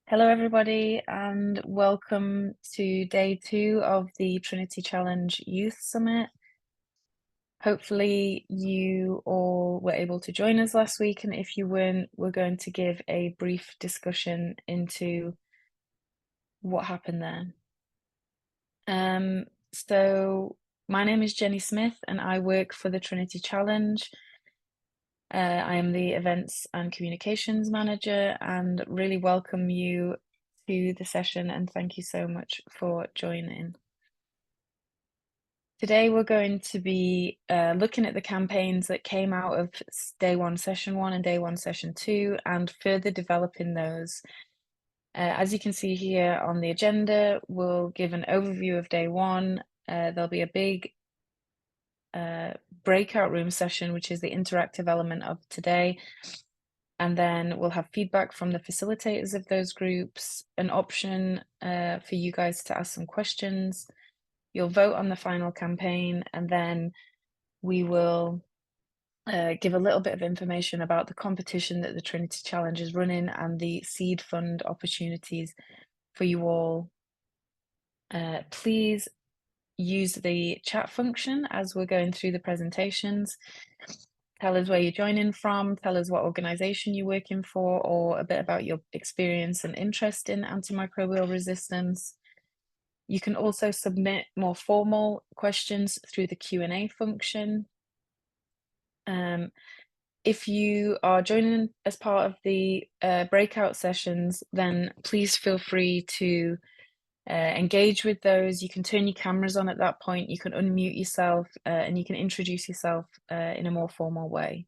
Hello, everybody, and welcome to day 2 of the Trinity Challenge Youth Summit. Hopefully, you all were able to join us last week, and if you weren't, we're going to give a brief discussion into what happened there. So, my name is Jenny Smith, and I work for the Trinity Challenge. I am the Events and Communications Manager, and really welcome you to the session, and thank you so much for joining. Today we're going to be looking at the campaigns that came out of day 1 session 1 and day 1 session 2 and further developing those. As you can see here on the agenda, we'll give an overview of day 1. There'll be a big breakout room session, which is the interactive element of today. And then we'll have feedback from the facilitators of those groups, an option for you guys to ask some questions. You'll vote on the final campaign, and then we will give a little bit of information about the competition that the Trinity Challenge is running and the seed fund opportunities for you all. Please use the chat function as we're going through the presentations. Tell us where you're joining from, tell us what organisation you're working for, or a bit about your experience and interest in antimicrobial resistance. You can also submit more formal questions through the Q&A function. If you are joining as part of the breakout sessions, then please feel free to engage with those. You can turn your cameras on at that point, you can unmute yourself, and you can introduce yourself in a more formal way.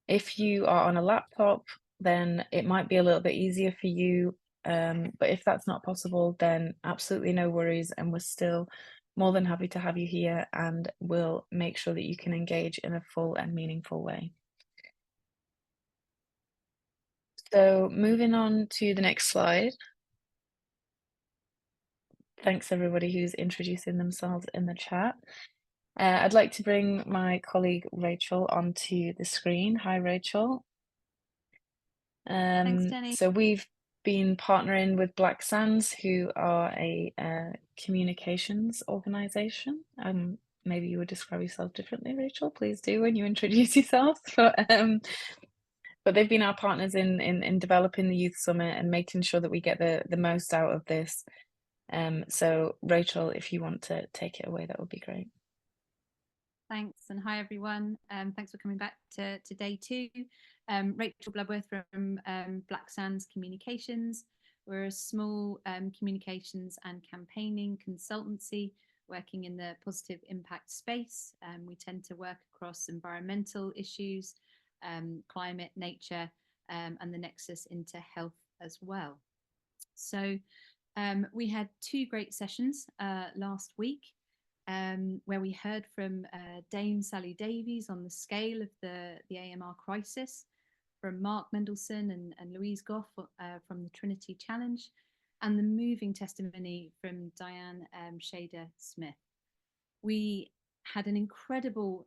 If you are on a laptop, then it might be a little bit easier for you, but if that's not possible, then absolutely no worries, and we're still more than happy to have you here, and we'll make sure that you can engage in a full and meaningful way. So moving on to the next slide. Thanks everybody who's introducing themselves in the chat. I'd like to bring my colleague Rachel onto the screen. Hi, Rachel. Thanks, Jenny. So we've been partnering with Black Sands, who are a communications organisation. Maybe you would describe yourself differently, Rachel. Please do when you introduce yourself. But they've been our partners in developing the Youth Summit and making sure that we get the most out of this. So Rachel, if you want to take it away, that would be great. Thanks, and hi everyone. Thanks for coming back to day 2. Rachel Bloodworth from Black Sands Communications. We're a small communications and campaigning consultancy working in the positive impact space. We tend to work across environmental issues, climate, nature, and the nexus into health as well. So we had 2 great sessions last week. Where we heard from Dame Sally Davies on the scale of the AMR crisis, from Mark Mendelsohn and Louise Goff from the Trinity Challenge, and the moving testimony from Diane Shader Smith. We had an incredible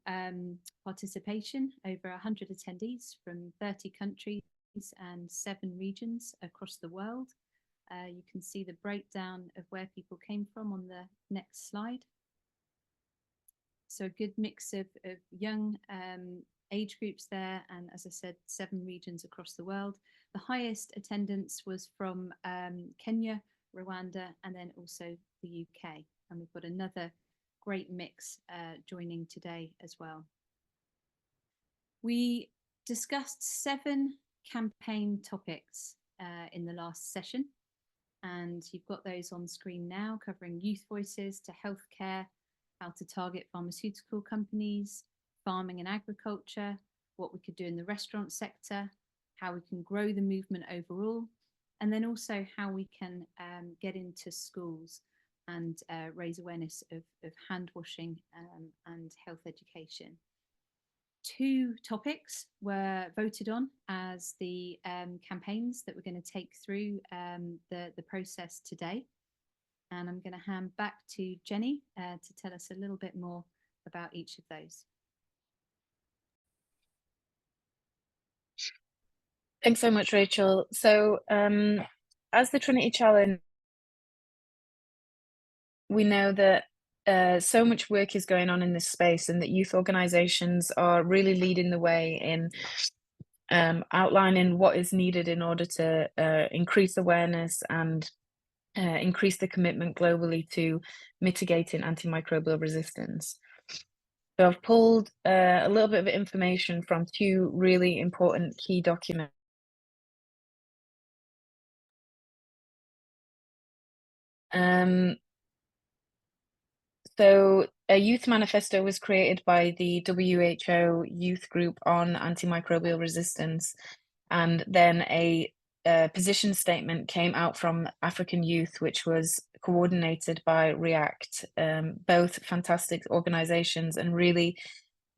participation, over 100 attendees from 30 countries and 7 regions across the world. You can see the breakdown of where people came from on the next slide. So a good mix of young age groups there, and as I said, 7 regions across the world. The highest attendance was from Kenya, Rwanda, and then also the UK. And we've got another great mix joining today as well. We discussed 7 campaign topics in the last session, and you've got those on screen now, covering youth voices to healthcare, how to target pharmaceutical companies, farming and agriculture, what we could do in the restaurant sector, how we can grow the movement overall, and then also how we can get into schools and raise awareness of hand washing and health education. 2 topics were voted on as the campaigns that we're going to take through the process today. And I'm going to hand back to Jenny to tell us a little bit more about each of those. Thanks so much, Rachel. So as the Trinity Challenge, we know that so much work is going on in this space, and that youth organisations are really leading the way in outlining what is needed in order to increase awareness and increase the commitment globally to mitigating antimicrobial resistance. So I've pulled a little bit of information from two really important key documents. So a youth manifesto was created by the WHO Youth Group on Antimicrobial Resistance, and then a position statement came out from African Youth, which was coordinated by REACT, both fantastic organizations and really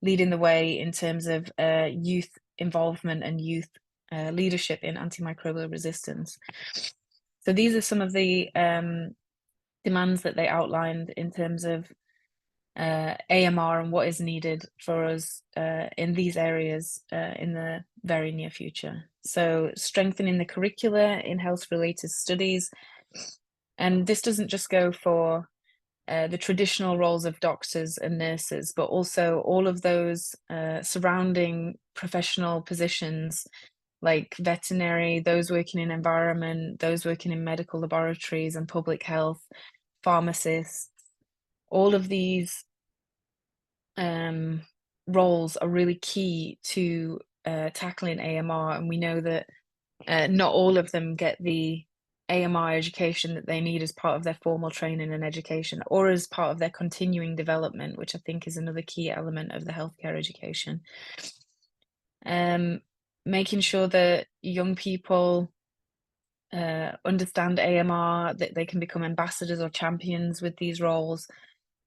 leading the way in terms of youth involvement and youth leadership in antimicrobial resistance. So these are some of the demands that they outlined in terms of AMR and what is needed for us in these areas in the very near future. So strengthening the curricula in health-related studies. And this doesn't just go for the traditional roles of doctors and nurses, but also all of those surrounding professional positions like veterinary, those working in environment, those working in medical laboratories and public health, pharmacists. All of these roles are really key to tackling AMR, and we know that not all of them get the AMR education that they need as part of their formal training and education, or as part of their continuing development, which I think is another key element of the healthcare education. Making sure that young people understand AMR, that they can become ambassadors or champions with these roles,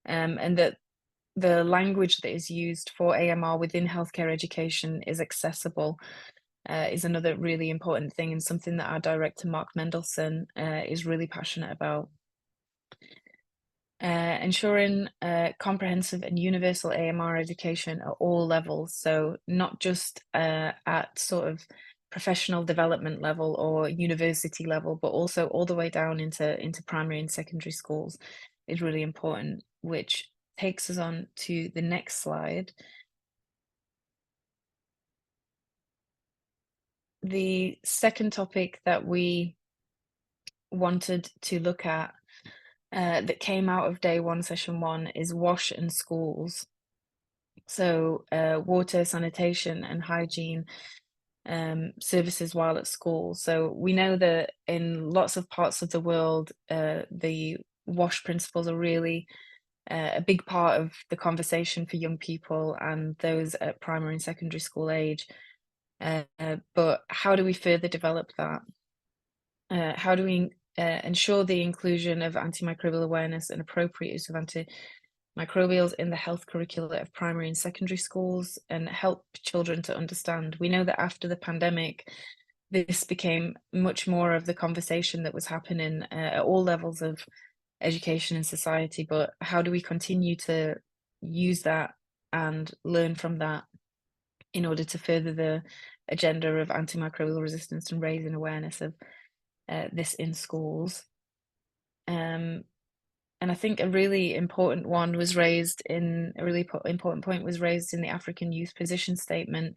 and that the language that is used for AMR within healthcare education is accessible, is another really important thing, and something that our director, Mark Mendelsohn, is really passionate about. Ensuring comprehensive and universal AMR education at all levels, so not just at sort of professional development level or university level, but also all the way down into primary and secondary schools is really important, which takes us on to the next slide. The second topic that we wanted to look at that came out of day one, session one, is WASH in schools. So water, sanitation and hygiene services while at school. So we know that in lots of parts of the world, the WASH principles are really a big part of the conversation for young people and those at primary and secondary school age. But how do we further develop that? How do we ensure the inclusion of antimicrobial awareness and appropriate use of antimicrobials in the health curricula of primary and secondary schools, and help children to understand? We know that after the pandemic, this became much more of the conversation that was happening at all levels of education and society, but how do we continue to use that and learn from that in order to further the agenda of antimicrobial resistance and raising awareness of this in schools? And I think a really important one was raised in a really important point was raised in the African Youth Position Statement,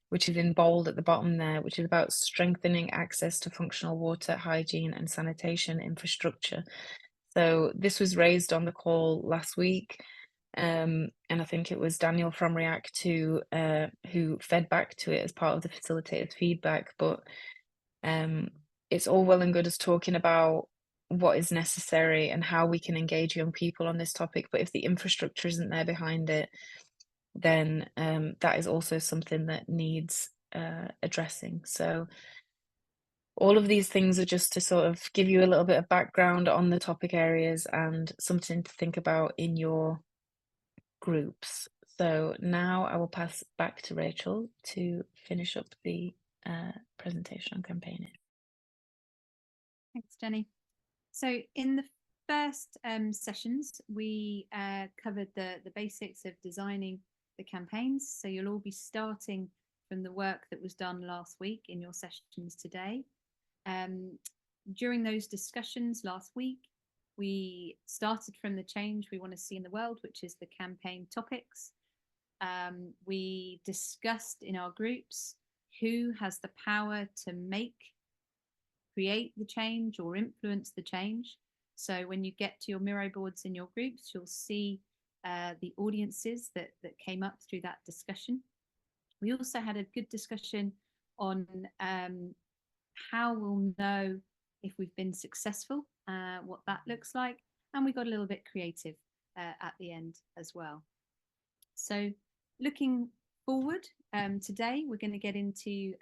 which is in bold at the bottom there, which is about strengthening access to functional water, hygiene and sanitation infrastructure. So this was raised on the call last week, and I think it was Daniel from React who fed back to it as part of the facilitated feedback. But it's all well and good us talking about what is necessary and how we can engage young people on this topic, but if the infrastructure isn't there behind it, then that is also something that needs addressing. So all of these things are just to sort of give you a little bit of background on the topic areas and something to think about in your groups. So now I will pass back to Rachel to finish up the presentation on campaigning. Thanks, Jenny. So in the first sessions, we covered the basics of designing the campaigns. So you'll all be starting from the work that was done last week in your sessions today. During those discussions last week, we started from the change we want to see in the world, which is the campaign topics. We discussed in our groups who has the power to create the change or influence the change. So when you get to your Miro boards in your groups, you'll see the audiences that came up through that discussion. We also had a good discussion on how we'll know if we've been successful, what that looks like. And we got a little bit creative at the end as well. So looking forward, today we're going to get into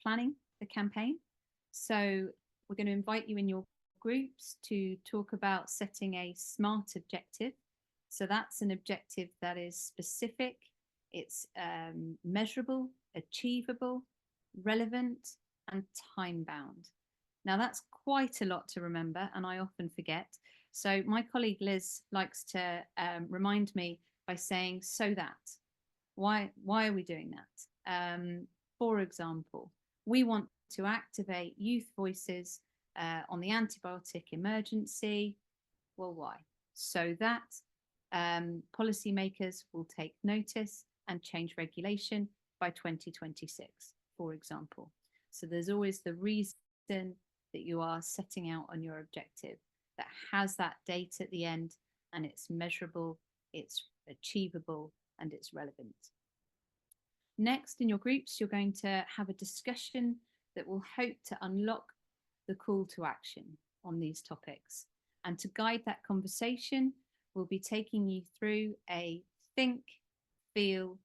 planning the campaign. So we're going to invite you in your groups to talk about setting a SMART objective. So that's an objective that is specific, it's measurable, achievable, relevant, and time bound. Now that's quite a lot to remember, and I often forget. So my colleague Liz likes to remind me by saying, so that. Why are we doing that? For example, we want to activate youth voices on the antibiotic emergency. Well, why? So that policymakers will take notice and change regulation by 2026, for example. So there's always the reason that you are setting out on your objective that has that date at the end, and it's measurable, it's achievable, and it's relevant. Next, in your groups, you're going to have a discussion that will hope to unlock the call to action on these topics. And to guide that conversation, we'll be taking you through a think, feel,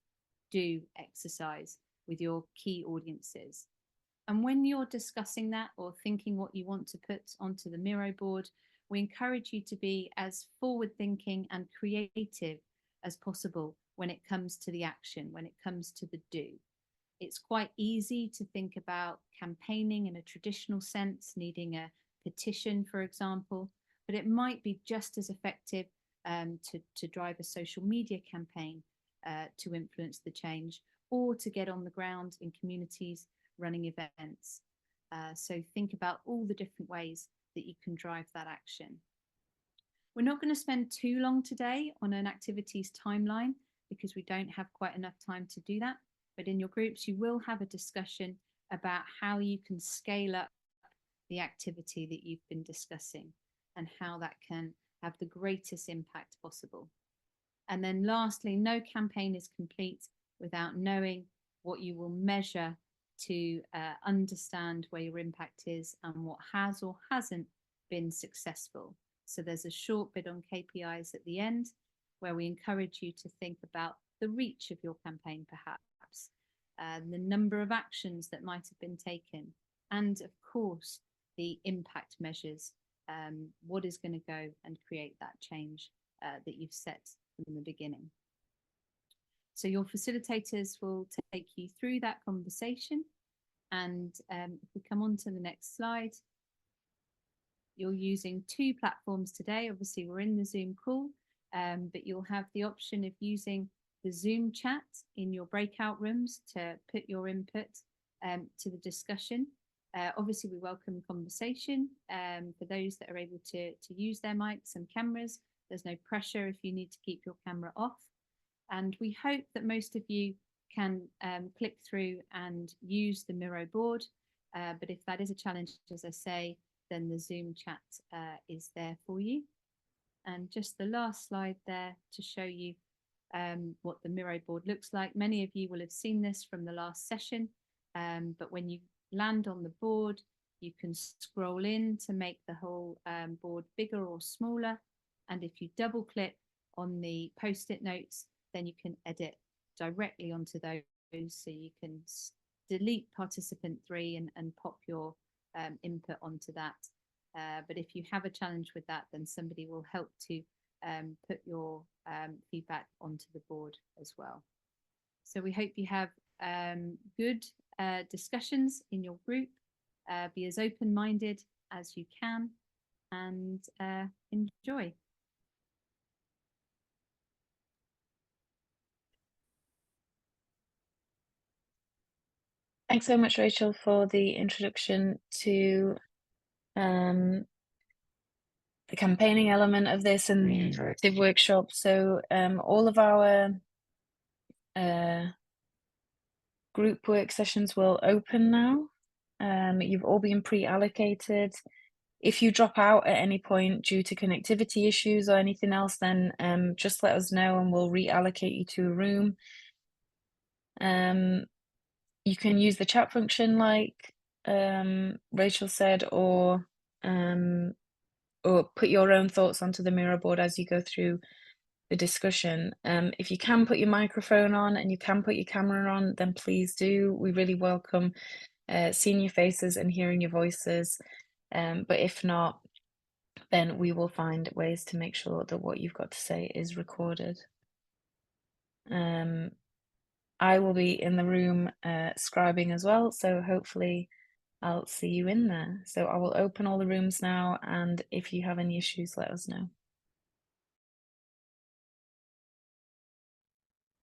do exercise with your key audiences. And when you're discussing that or thinking what you want to put onto the Miro board, we encourage you to be as forward thinking and creative as possible when it comes to the action, when it comes to the do. It's quite easy to think about campaigning in a traditional sense, needing a petition, for example, but it might be just as effective to drive a social media campaign to influence the change, or to get on the ground in communities running events. So think about all the different ways that you can drive that action. We're not going to spend too long today on an activities timeline because we don't have quite enough time to do that. But in your groups, you will have a discussion about how you can scale up the activity that you've been discussing and how that can have the greatest impact possible. And then lastly, no campaign is complete without knowing what you will measure to understand where your impact is and what has or hasn't been successful. So there's a short bit on KPIs at the end where we encourage you to think about the reach of your campaign, perhaps, the number of actions that might have been taken, and of course, the impact measures, what is going to go and create that change that you've set from the beginning. So your facilitators will take you through that conversation. And if we come on to the next slide, you're using two platforms today. Obviously, we're in the Zoom call, but you'll have the option of using the Zoom chat in your breakout rooms to put your input to the discussion. Obviously, we welcome conversation for those that are able to use their mics and cameras. There's no pressure if you need to keep your camera off. And we hope that most of you can click through and use the Miro board. But if that is a challenge, as I say, then the Zoom chat is there for you. And just the last slide there to show you what the Miro board looks like. Many of you will have seen this from the last session, but when you land on the board, you can scroll in to make the whole board bigger or smaller. And if you double click on the post-it notes, then you can edit directly onto those. So you can delete participant 3 and pop your input onto that. But if you have a challenge with that, then somebody will help to put your feedback onto the board as well. So we hope you have good discussions in your group. Be as open-minded as you can, and enjoy. Thanks so much, Rachel, for the introduction to the campaigning element of this and the interactive workshop. So all of our group work sessions will open now. You've all been pre-allocated. If you drop out at any point due to connectivity issues or anything else, then just let us know and we'll reallocate you to a room. You can use the chat function like Rachel said, or put your own thoughts onto the Miro board as you go through the discussion. If you can put your microphone on and you can put your camera on, then please do. We really welcome seeing your faces and hearing your voices. But if not, then we will find ways to make sure that what you've got to say is recorded. I will be in the room scribing as well, so hopefully I'll see you in there. So I will open all the rooms now, and if you have any issues, let us know.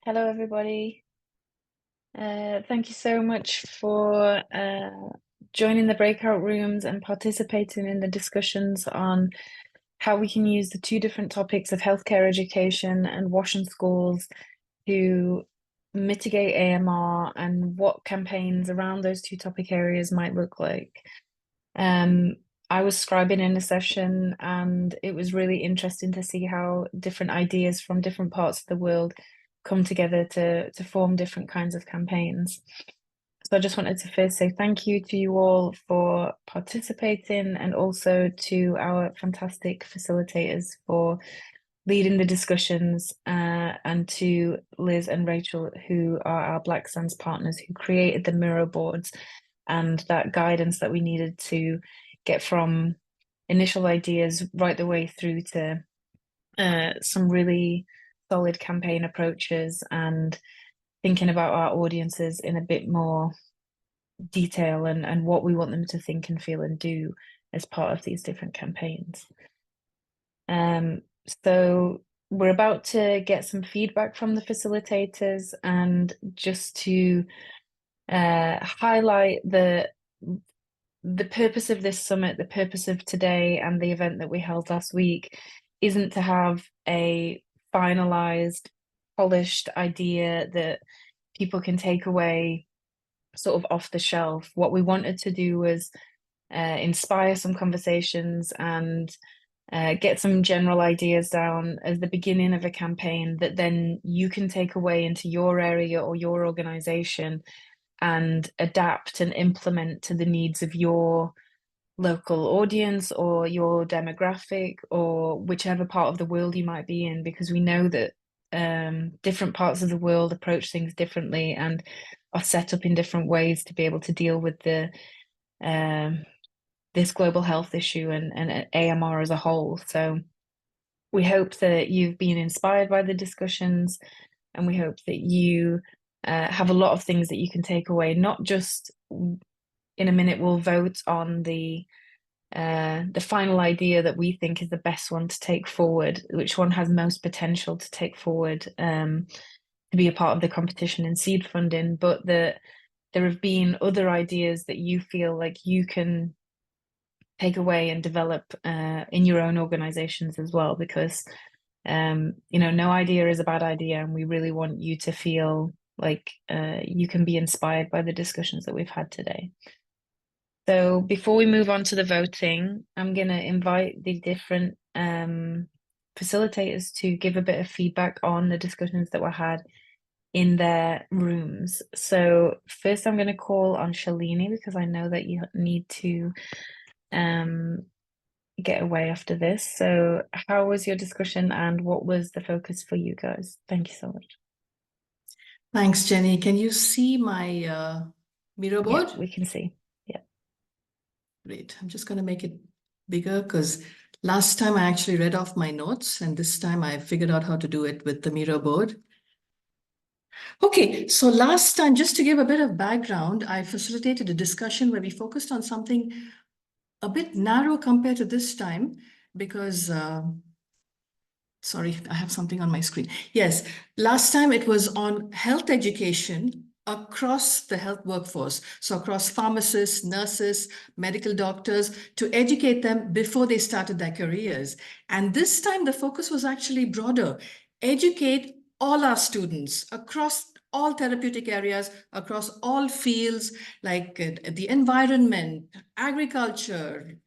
Hello, everybody. Thank you so much for joining the breakout rooms and participating in the discussions on how we can use the two different topics of healthcare education and WASH in schools to mitigate AMR and what campaigns around those two topic areas might look like. I was scribing in a session and it was really interesting to see how different ideas from different parts of the world come together to form different kinds of campaigns. So I just wanted to first say thank you to you all for participating, and also to our fantastic facilitators for leading the discussions, and to Liz and Rachel, who are our Black Sands partners, who created the Miro boards and that guidance that we needed to get from initial ideas right the way through to some really solid campaign approaches and thinking about our audiences in a bit more detail and what we want them to think and feel and do as part of these different campaigns. So we're about to get some feedback from the facilitators, and just to highlight the purpose of this summit, the purpose of today and the event that we held last week isn't to have a finalized, polished idea that people can take away sort of off the shelf. What we wanted to do was inspire some conversations and get some general ideas down as the beginning of a campaign that then you can take away into your area or your organization and adapt and implement to the needs of your local audience or your demographic or whichever part of the world you might be in, because we know that different parts of the world approach things differently and are set up in different ways to be able to deal with the this global health issue and AMR as a whole. So we hope that you've been inspired by the discussions, and we hope that you have a lot of things that you can take away. Not just in a minute we'll vote on the final idea that we think is the best one to take forward, which one has most potential to take forward to be a part of the competition in seed funding, but that there have been other ideas that you feel like you can take away and develop in your own organizations as well, because no idea is a bad idea, and we really want you to feel like you can be inspired by the discussions that we've had today. So before we move on to the voting, I'm going to invite the different facilitators to give a bit of feedback on the discussions that were had in their rooms. So first I'm going to call on Shalini, because I know that you need to get away after this. So how was your discussion and what was the focus for you guys? Thank you so much. Thanks, Jenny. Can you see my Miro board? Yeah, we can see. Yeah. Great. I'm just going to make it bigger because last time I actually read off my notes, and this time I figured out how to do it with the Miro board. Okay, so last time, just to give a bit of background, I facilitated a discussion where we focused on something a bit narrow compared to this time because, sorry, I have something on my screen. Yes, last time it was on health education across the health workforce, so across pharmacists, nurses, medical doctors, to educate them before they started their careers. And this time the focus was actually broader. Educate all our students across all therapeutic areas, across all fields, like the environment, agriculture,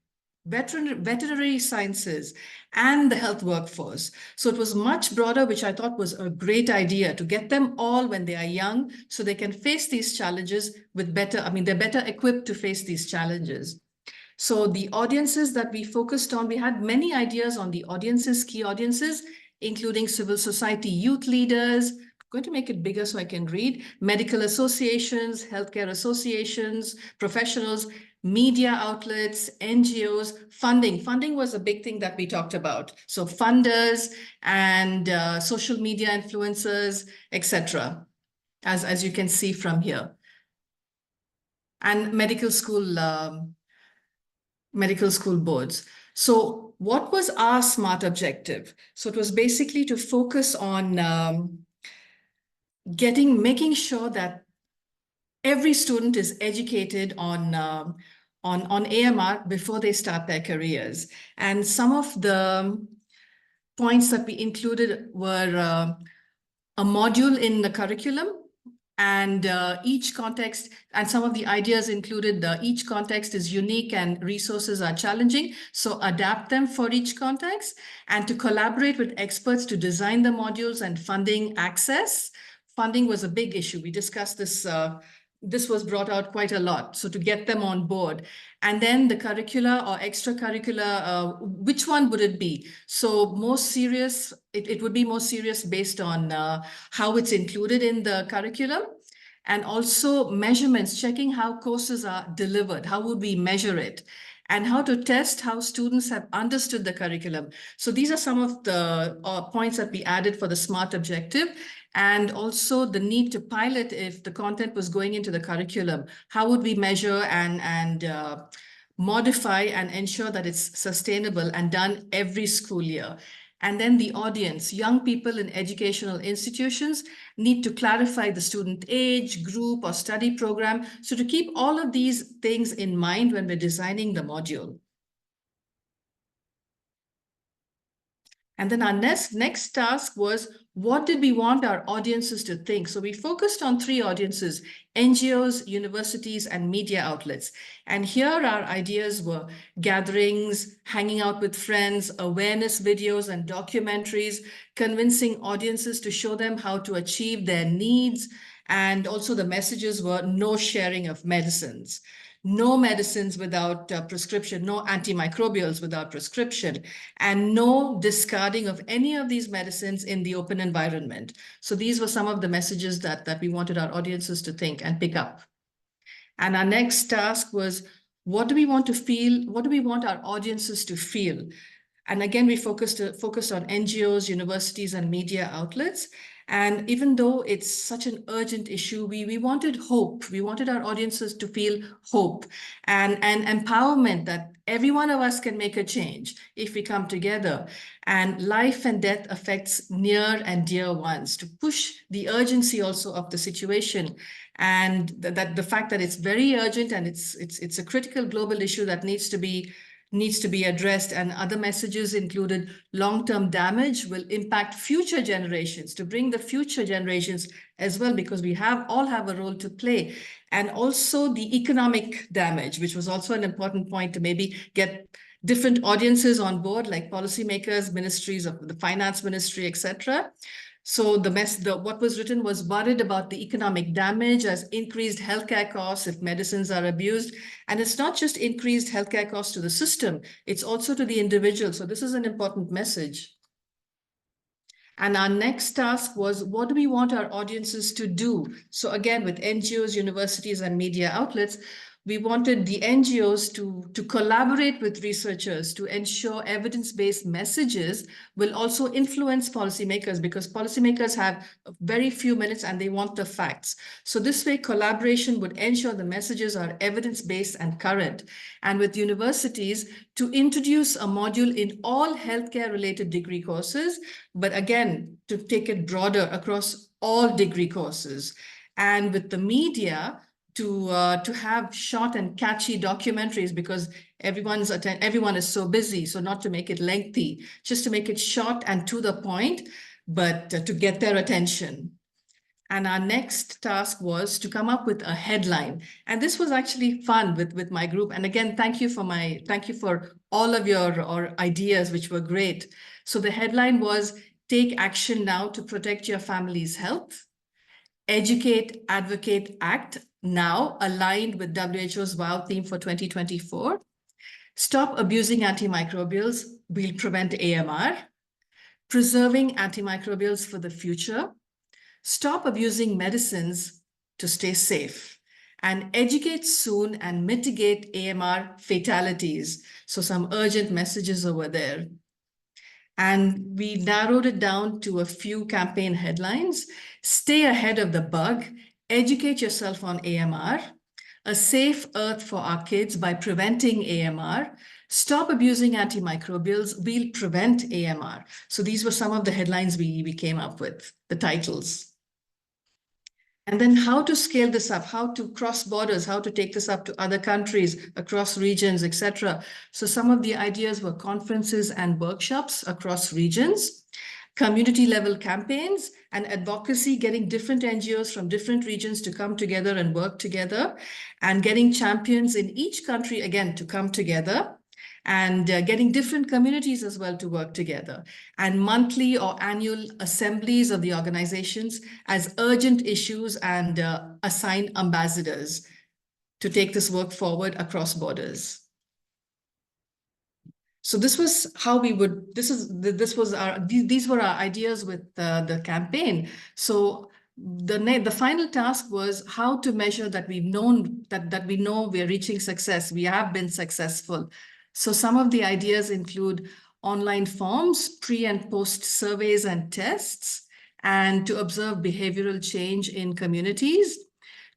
veterinary sciences, and the health workforce. So it was much broader, which I thought was a great idea, to get them all when they are young so they can face these challenges with better, I mean, they're better equipped to face these challenges. So the audiences that we focused on, we had many ideas on the audiences, key audiences, including civil society, youth leaders. I'm going to make it bigger so I can read. Medical associations, healthcare associations, professionals, media outlets, NGOs, funding. Funding was a big thing that we talked about. So funders and social media influencers, etc., as you can see from here. And medical school boards. So what was our SMART objective? So it was basically to focus on making sure that every student is educated on AMR before they start their careers. And some of the points that we included were a module in the curriculum, and each context, and some of the ideas included each context is unique and resources are challenging, so adapt them for each context, and to collaborate with experts to design the modules and funding access. Funding was a big issue. We discussed this. This was brought out quite a lot. So to get them on board. And then the curricula or extracurricular, which one would it be? So more serious, it would be more serious based on how it's included in the curriculum. And also measurements, checking how courses are delivered. How would we measure it? And how to test how students have understood the curriculum. So these are some of the points that we added for the SMART objective. And also the need to pilot if the content was going into the curriculum. How would we measure and modify and ensure that it's sustainable and done every school year? And then the audience, young people in educational institutions, need to clarify the student age, group, or study program. So to keep all of these things in mind when we're designing the module. And then our next task was, what did we want our audiences to think? So we focused on 3 audiences: NGOs, universities, and media outlets. And here our ideas were gatherings, hanging out with friends, awareness videos and documentaries, convincing audiences to show them how to achieve their needs. And also the messages were no sharing of medicines. No medicines without prescription, no antimicrobials without prescription, and no discarding of any of these medicines in the open environment. So these were some of the messages that we wanted our audiences to think and pick up. And our next task was, what do we want to feel? What do we want our audiences to feel? And again, we focused on NGOs, universities, and media outlets. And even though it's such an urgent issue, we wanted hope. We wanted our audiences to feel hope and empowerment that every one of us can make a change if we come together. And life and death affects near and dear ones, to push the urgency also of the situation, and that the fact that it's very urgent and it's a critical global issue that needs to be addressed. And other messages included long-term damage will impact future generations, to bring the future generations as well, because we all have a role to play. And also the economic damage, which was also an important point, to maybe get different audiences on board, like policymakers, ministries of the finance ministry, etc. So what was written was worried about the economic damage as increased healthcare costs if medicines are abused. And it's not just increased healthcare costs to the system, it's also to the individual. So this is an important message. And our next task was, what do we want our audiences to do? So again, with NGOs, universities, and media outlets, we wanted the NGOs to collaborate with researchers to ensure evidence-based messages will also influence policymakers, because policymakers have very few minutes and they want the facts. So this way, collaboration would ensure the messages are evidence-based and current. And with universities, to introduce a module in all healthcare-related degree courses, but again, to take it broader across all degree courses. and with the media to have short and catchy documentaries, because everyone is so busy. So not to make it lengthy, just to make it short and to the point, but to get their attention. And our next task was to come up with a headline. And this was actually fun with my group. And again, thank you for all of your ideas, which were great. So the headline was, "Take action now to protect your family's health. Educate, advocate, act now," aligned with WHO's WOW theme for 2024. "Stop abusing antimicrobials, we'll prevent AMR. Preserving antimicrobials for the future. Stop abusing medicines to stay safe. And educate soon and mitigate AMR fatalities." So some urgent messages over there. And we narrowed it down to a few campaign headlines. "Stay ahead of the bug. Educate yourself on AMR. A safe earth for our kids by preventing AMR. Stop abusing antimicrobials. We'll prevent AMR." So these were some of the headlines we came up with, the titles. And then how to scale this up, how to cross borders, how to take this up to other countries, across regions, etc. So some of the ideas were conferences and workshops across regions, community level campaigns and advocacy, getting different NGOs from different regions to come together and work together, and getting champions in each country, again, to come together, and getting different communities as well to work together, and monthly or annual assemblies of the organizations as urgent issues, and assign ambassadors to take this work forward across borders. So this was how we would, these were our ideas with the campaign. So the final task was how to measure that we know we're reaching success, we have been successful. So some of the ideas include online forms, pre and post surveys and tests, and to observe behavioral change in communities,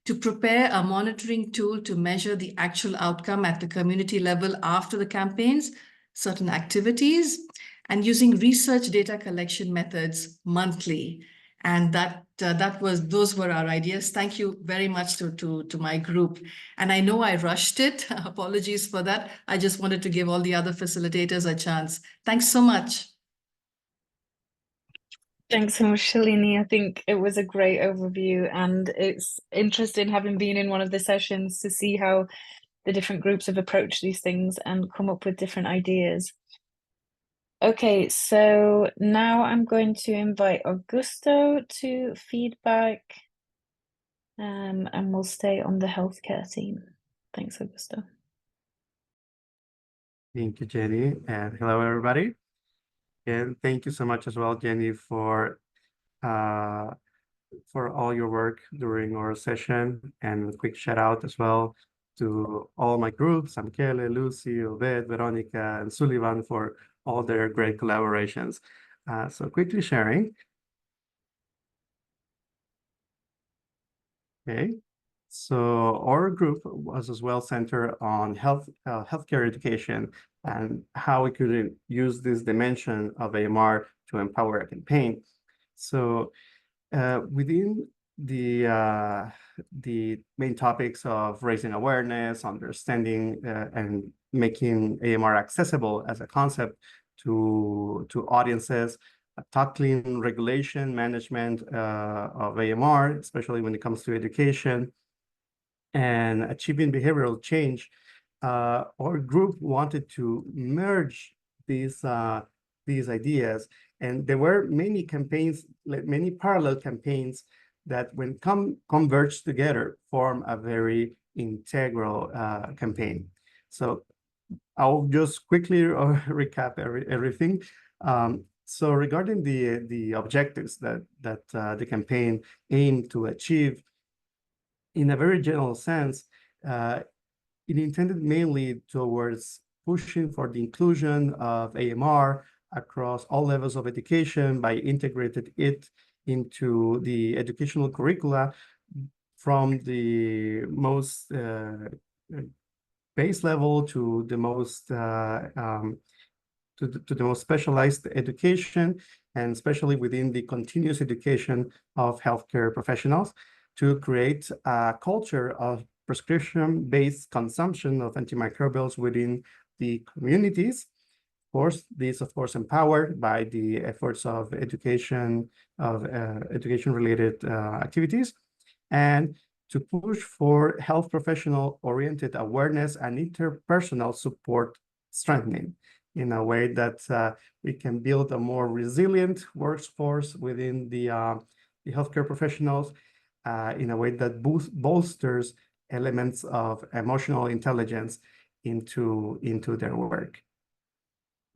to prepare a monitoring tool to measure the actual outcome at the community level after the campaigns, certain activities, and using research data collection methods monthly. And those were our ideas. Thank you very much to my group. And I know I rushed it. Apologies for that. I just wanted to give all the other facilitators a chance. Thanks so much. Thanks so much, Shalini. I think it was a great overview, and it's interesting, having been in one of the sessions, to see how the different groups have approached these things and come up with different ideas. Okay, so now I'm going to invite Augusto to feedback, and we'll stay on the healthcare team. Thanks, Augusto. Thank you, Jenny, and hello, everybody. And thank you so much as well, Jenny, for all your work during our session, and a quick shout out as well to all my groups, Michele, Lucy, Obed, Veronica, and Sullivan, for all their great collaborations. So quickly sharing. Okay, so our group was as well centered on healthcare education and how we could use this dimension of AMR to empower a campaign. So within the main topics of raising awareness, understanding, and making AMR accessible as a concept to audiences, tackling regulation, management of AMR, especially when it comes to education, and achieving behavioral change, our group wanted to merge these ideas. And there were many campaigns, many parallel campaigns that, when converged together, form a very integral campaign. So I'll just quickly recap everything. So regarding the objectives that the campaign aimed to achieve, in a very general sense, it intended mainly towards pushing for the inclusion of AMR across all levels of education by integrating it into the educational curricula, from the most base level to the most to the most specialized education, and especially within the continuous education of healthcare professionals, to create a culture of prescription-based consumption of antimicrobials within the communities. Of course, this, of course, empowered by the efforts of education-related activities, and to push for health professional-oriented awareness and interpersonal support strengthening in a way that we can build a more resilient workforce within the healthcare professionals in a way that bolsters elements of emotional intelligence into their work.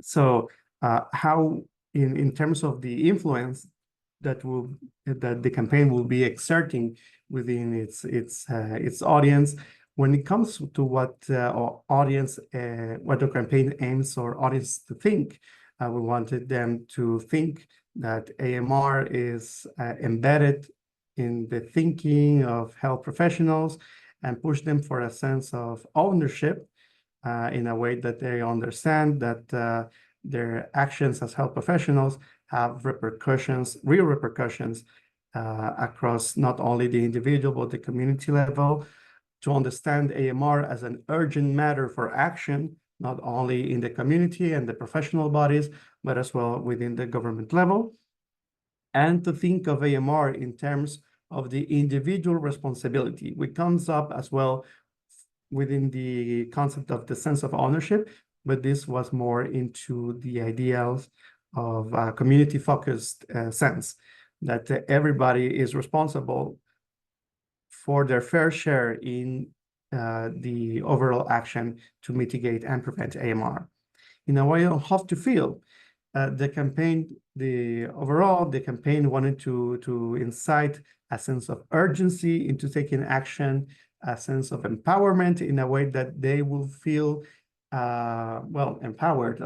So how, in terms of the influence that the campaign will be exerting within its audience, when it comes to what the campaign aims our audience to think, we wanted them to think that AMR is embedded in the thinking of health professionals, and push them for a sense of ownership in a way that they understand that their actions as health professionals have real repercussions across not only the individual, but the community level, to understand AMR as an urgent matter for action, not only in the community and the professional bodies, but as well within the government level, and to think of AMR in terms of the individual responsibility, which comes up as well within the concept of the sense of ownership, but this was more into the ideals of a community-focused sense, that everybody is responsible for their fair share in the overall action to mitigate and prevent AMR. In a way of how to feel, the campaign wanted to incite a sense of urgency into taking action, a sense of empowerment in a way that they will feel empowered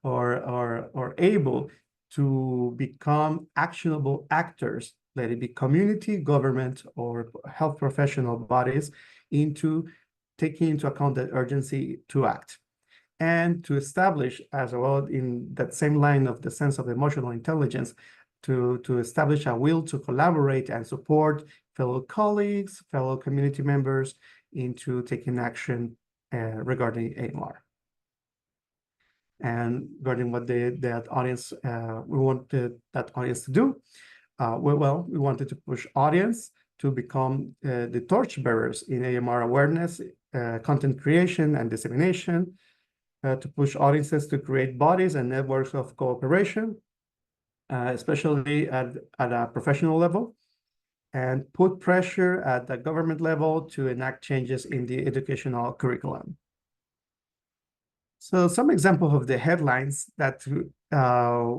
or able to become actionable actors, let it be community, government, or health professional bodies, into taking into account that urgency to act, and to establish as well, in that same line of the sense of emotional intelligence, to establish a will to collaborate and support fellow colleagues, fellow community members into taking action regarding AMR. And regarding what that audience, we wanted that audience to do, we wanted to push audience to become the torchbearers in AMR awareness, content creation and dissemination, to push audiences to create bodies and networks of cooperation, especially at a professional level, and put pressure at the government level to enact changes in the educational curriculum. So some examples of the headlines that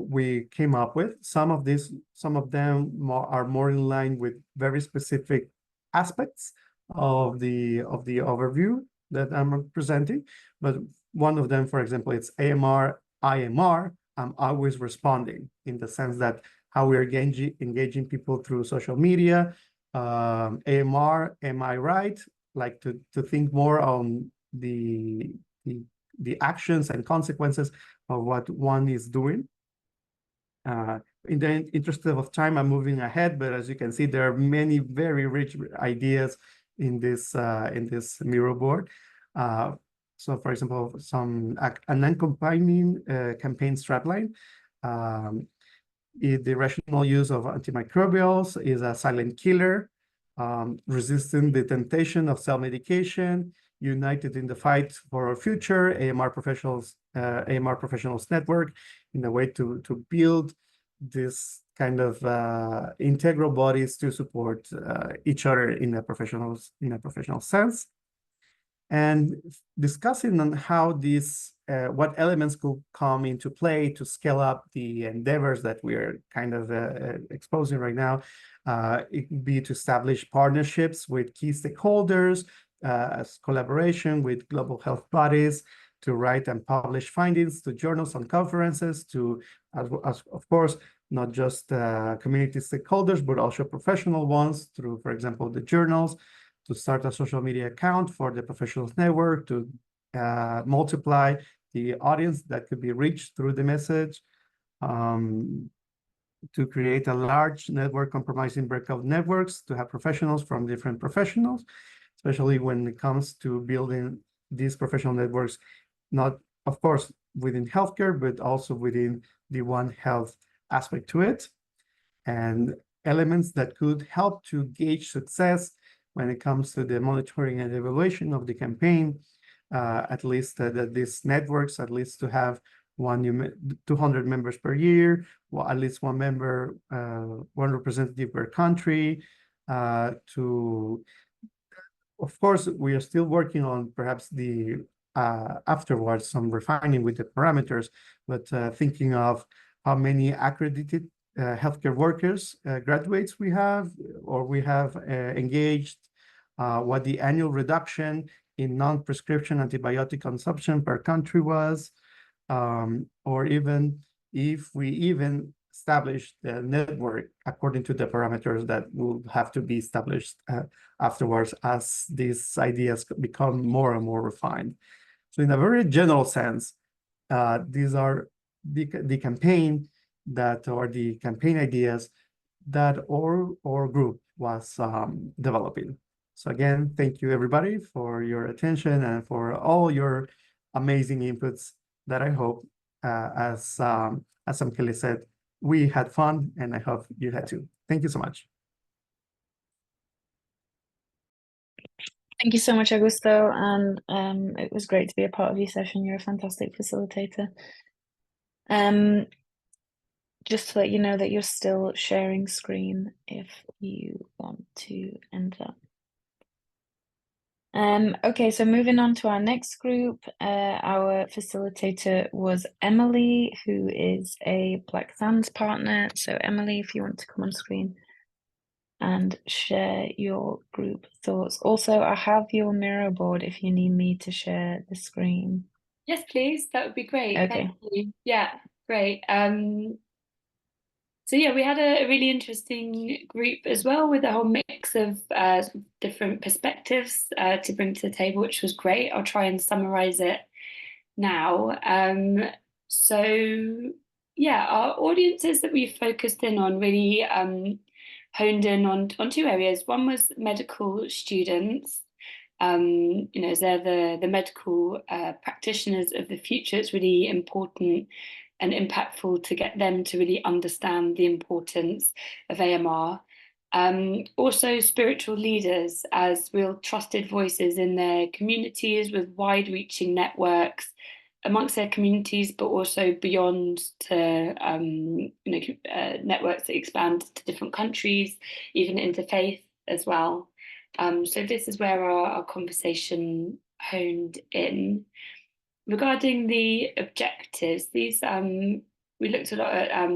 we came up with. Some of them are more in line with very specific aspects of the overview that I'm presenting. But one of them, for example, it's AMR, IMR, I'm always responding, in the sense that how we're engaging people through social media. AMR, am I right? Like to think more on the actions and consequences of what one is doing. In the interest of time, I'm moving ahead, but as you can see, there are many very rich ideas in this Miro board. So, for example, an accompanying campaign strapline. The rational use of antimicrobials is a silent killer, resisting the temptation of self-medication, united in the fight for our future, AMR Professionals Network, in a way to build this kind of integral bodies to support each other in a professional sense, and discussing on how these what elements could come into play to scale up the endeavors that we're kind of exposing right now. It could be to establish partnerships with key stakeholders, as collaboration with global health bodies, to write and publish findings to journals and conferences, to, as of course, not just community stakeholders, but also professional ones through, for example, the journals, to start a social media account for the professionals network, to multiply the audience that could be reached through the message, to create a large network comprising breakout networks to have professionals from different professionals, especially when it comes to building these professional networks, not, of course, within healthcare, but also within the One Health aspect to it, and elements that could help to gauge success when it comes to the monitoring and evaluation of the campaign, at least that these networks, at least to have 200 members per year, well, at least one member, one representative per country, to, of course, we are still working on perhaps the afterwards some refining with the parameters, but thinking of how many accredited healthcare workers, graduates we have, or we have engaged, what the annual reduction in non-prescription antibiotic consumption per country was, or even if we even establish the network according to the parameters that will have to be established afterwards as these ideas become more and more refined. So in a very general sense, these are the campaign that, or the campaign ideas that our group was developing. So again, thank you everybody for your attention and for all your amazing inputs that I hope, as Kelly said, we had fun, and I hope you had too. Thank you so much. Thank you so much, Augusto, and it was great to be a part of your session. You're a fantastic facilitator. Just to let you know that you're still sharing screen if you want to enter. Okay, so moving on to our next group, our facilitator was Emily, who is a Black Sands partner. So Emily, if you want to come on screen and share your group thoughts. Also, I have your Miro board if you need me to share the screen. Yes, please. That would be great. Okay. Thank you. Yeah, great. So yeah, we had a really interesting group as well, with a whole mix of different perspectives to bring to the table, which was great. I'll try and summarize it now. So yeah, our audiences that we focused in on really honed in on two areas. One was medical students. You know, as they're the medical practitioners of the future, it's really important and impactful to get them to really understand the importance of AMR. Also spiritual leaders as real trusted voices in their communities with wide-reaching networks amongst their communities, but also beyond to networks that expand to different countries, even interfaith as well. So this is where our conversation honed in. Regarding the objectives, these we looked a lot at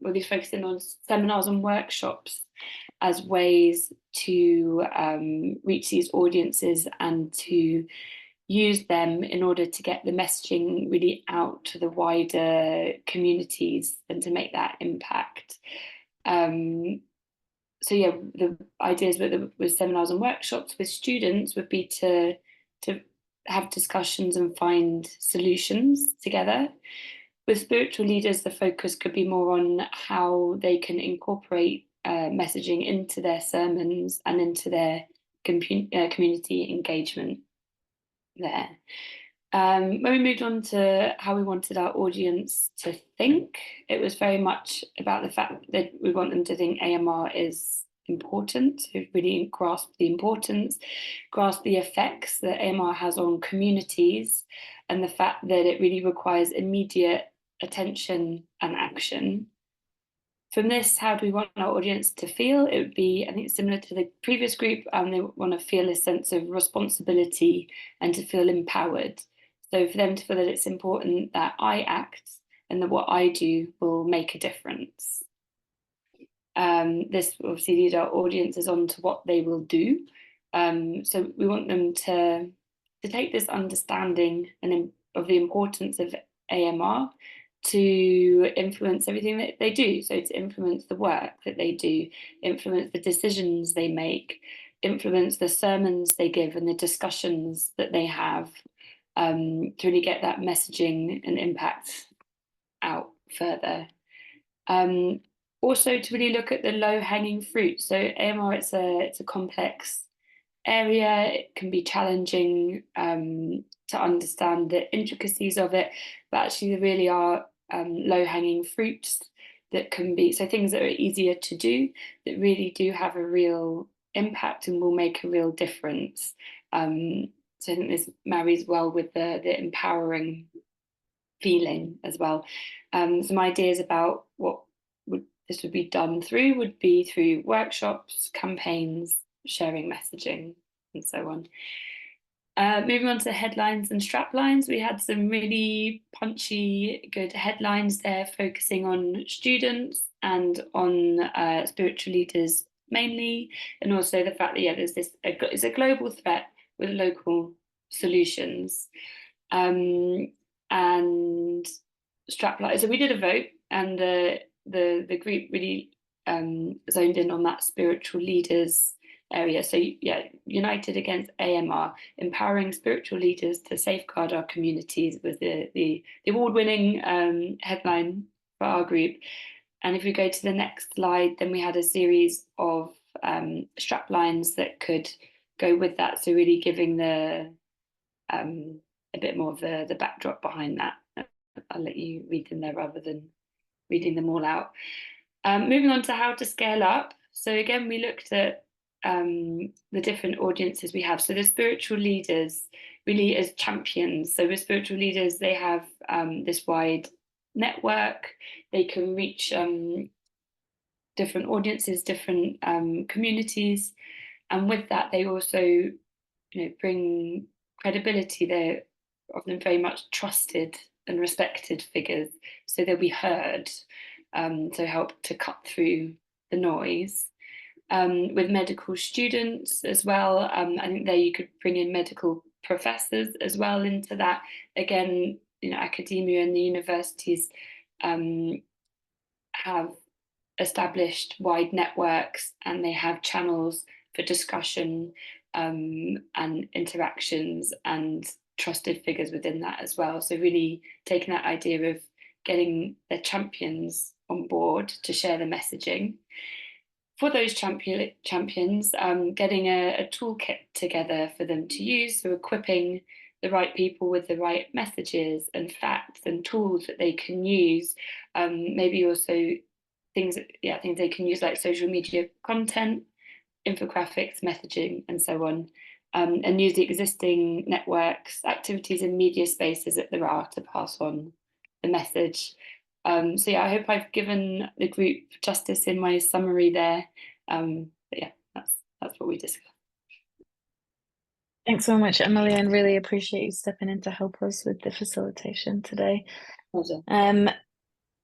really focusing on seminars and workshops as ways to reach these audiences and to use them in order to get the messaging really out to the wider communities and to make that impact. So yeah, the ideas with seminars and workshops with students would be to have discussions and find solutions together. With spiritual leaders, the focus could be more on how they can incorporate messaging into their sermons and into their community engagement there. When we moved on to how we wanted our audience to think, it was very much about the fact that we want them to think AMR is important, to really grasp the importance, grasp the effects that AMR has on communities, and the fact that it really requires immediate attention and action. From this, how do we want our audience to feel? It would be, I think, similar to the previous group, they want to feel a sense of responsibility and to feel empowered. So for them to feel that it's important that I act and that what I do will make a difference. This obviously leads our audiences on to what they will do. So we want them to take this understanding of the importance of AMR to influence everything that they do. So to influence the work that they do, influence the decisions they make, influence the sermons they give and the discussions that they have, to really get that messaging and impact out further. also to really look at the low-hanging fruit. So AMR, it's a complex area. It can be challenging to understand the intricacies of it, but actually there really are low-hanging fruits that can be, so things that are easier to do that really do have a real impact and will make a real difference. So I think this marries well with the empowering feeling as well. Some ideas about what this would be done through would be through workshops, campaigns, sharing messaging, and so on. Moving on to headlines and straplines, we had some really punchy, good headlines there, focusing on students and on spiritual leaders mainly, and also the fact that there's this, it's a global threat with local solutions. And strapline. So we did a vote, and the group really zoned in on that spiritual leaders area. So United Against AMR, empowering spiritual leaders to safeguard our communities, was the award-winning headline for our group. And if we go to the next slide, then we had a series of straplines that could go with that. So really giving the a bit more of the backdrop behind that. I'll let you read them there rather than reading them all out. Moving on to how to scale up. So again, we looked at the different audiences we have. So the spiritual leaders really as champions. So with spiritual leaders, they have this wide network. They can reach different audiences, different communities. And with that, they also bring credibility. They're often very much trusted and respected figures, so they'll be heard, to help to cut through the noise. With medical students as well, I think there you could bring in medical professors as well into that. Again, academia and the universities have established wide networks, and they have channels for discussion and interactions and trusted figures within that as well. So really taking that idea of getting the champions on board to share the messaging. For those champions, getting a toolkit together for them to use, so equipping the right people with the right messages and facts and tools that they can use. Maybe also things they can use, like social media content, infographics, messaging, and so on, and use the existing networks, activities, and media spaces that there are to pass on the message. So I hope I've given the group justice in my summary there. But that's what we discussed. Thanks so much, Emily, and really appreciate you stepping in to help us with the facilitation today. Pleasure.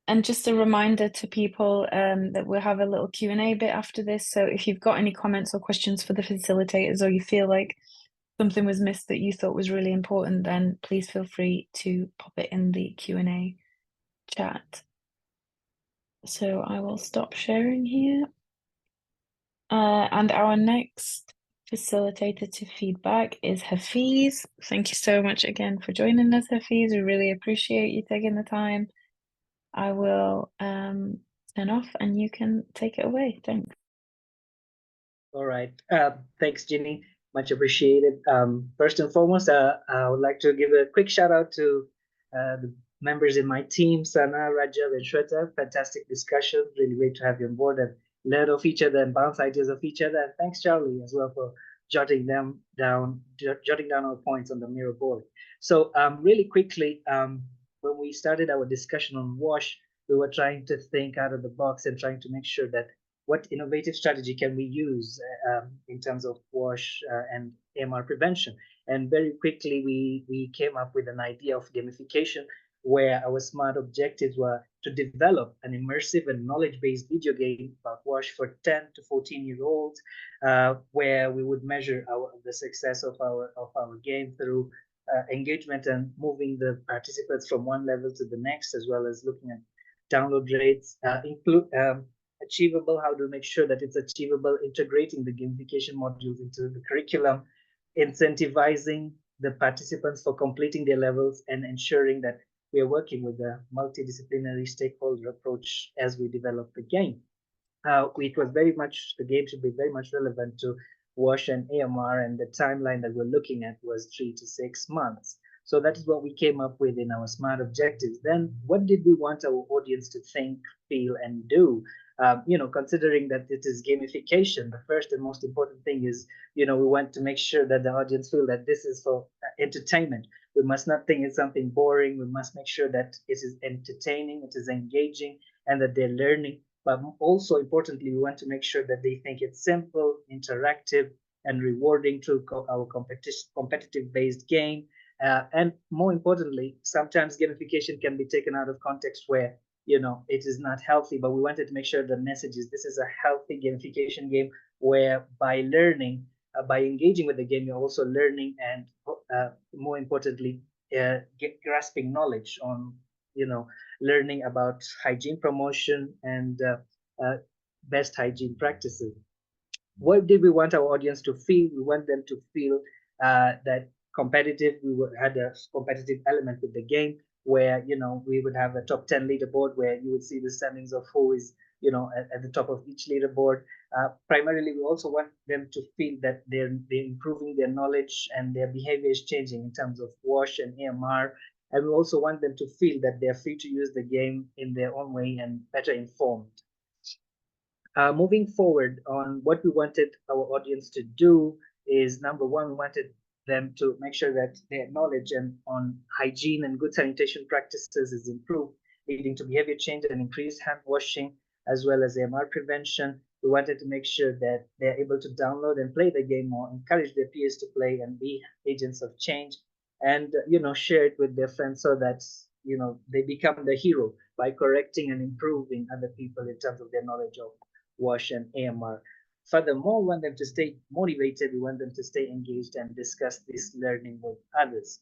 And just a reminder to people that we'll have a little Q&A bit after this. So if you've got any comments or questions for the facilitators, or you feel like something was missed that you thought was really important, then please feel free to pop it in the Q&A chat. So I will stop sharing here. And our next facilitator to feedback is Hafiz. Thank you so much again for joining us, Hafiz. We really appreciate you taking the time. I will turn off and you can take it away. Thanks. All right. Thanks, Ginny. Much appreciated. First and foremost, I would like to give a quick shout out to the members in my team, Sana, Rajab, and Shweta. Fantastic discussion. Really great to have you on board and learn of each other and bounce ideas of each other. And thanks, Charlie, as well, for jotting down our points on the mirror board. So really quickly, when we started our discussion on WASH, we were trying to think out of the box and trying to make sure that what innovative strategy can we use in terms of WASH and AMR prevention. And very quickly, we came up with an idea of gamification, where our smart objectives were to develop an immersive and knowledge-based video game about WASH for 10 to 14-year-olds, where we would measure the success of our game through engagement and moving the participants from one level to the next, as well as looking at download rates, achievable, how to make sure that it's achievable, integrating the gamification modules into the curriculum, incentivizing the participants for completing their levels, and ensuring that we are working with a multidisciplinary stakeholder approach as we develop the game. It was very much, the game should be very much relevant to WASH and AMR, and the timeline that we're looking at was 3 to 6 months. So that is what we came up with in our SMART objectives. Then what did we want our audience to think, feel, and do? Considering that it is gamification, the first and most important thing is, we want to make sure that the audience feel that this is for entertainment. We must not think it's something boring. We must make sure that it is entertaining, it is engaging, and that they're learning. But also importantly, we want to make sure that they think it's simple, interactive, and rewarding through our competitive-based game. And more importantly, sometimes gamification can be taken out of context where, it is not healthy, but we wanted to make sure the message is this is a healthy gamification game where by learning, by engaging with the game, you're also learning and more importantly, grasping knowledge on, learning about hygiene promotion and best hygiene practices. What did we want our audience to feel? We want them to feel that competitive. Had a competitive element with the game where, we would have a top 10 leaderboard where you would see the standings of who is, at the top of each leaderboard. Primarily, we also want them to feel that they're improving their knowledge and their behavior is changing in terms of WASH and AMR. And we also want them to feel that they're free to use the game in their own way and better informed. Moving forward on what we wanted our audience to do is, number one, we wanted them to make sure that their knowledge on hygiene and good sanitation practices is improved, leading to behavior change and increased hand washing, as well as AMR prevention. We wanted to make sure that they're able to download and play the game or encourage their peers to play and be agents of change, and share it with their friends so that they become the hero by correcting and improving other people in terms of their knowledge of WASH and AMR. Furthermore, we want them to stay motivated. We want them to stay engaged and discuss this learning with others.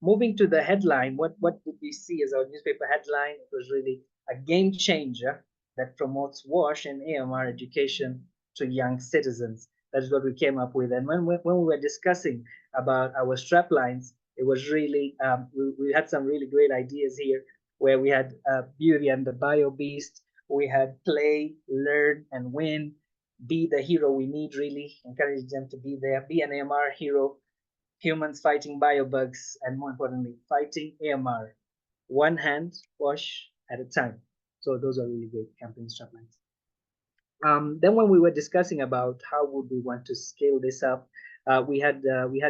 Moving to the headline, what did we see as our newspaper headline? It was really a game changer that promotes WASH and AMR education to young citizens. That's what we came up with. And when we were discussing about our strap lines, it was really, we had some really great ideas here where we had Beauty and the Bio Beast. We had play, learn, and win. Be the hero we need, really. Encourage them to be there. Be an AMR hero. Humans fighting biobugs, and more importantly, fighting AMR. One hand wash at a time. So those are really great campaign straplines. Then when we were discussing about how would we want to scale this up, we had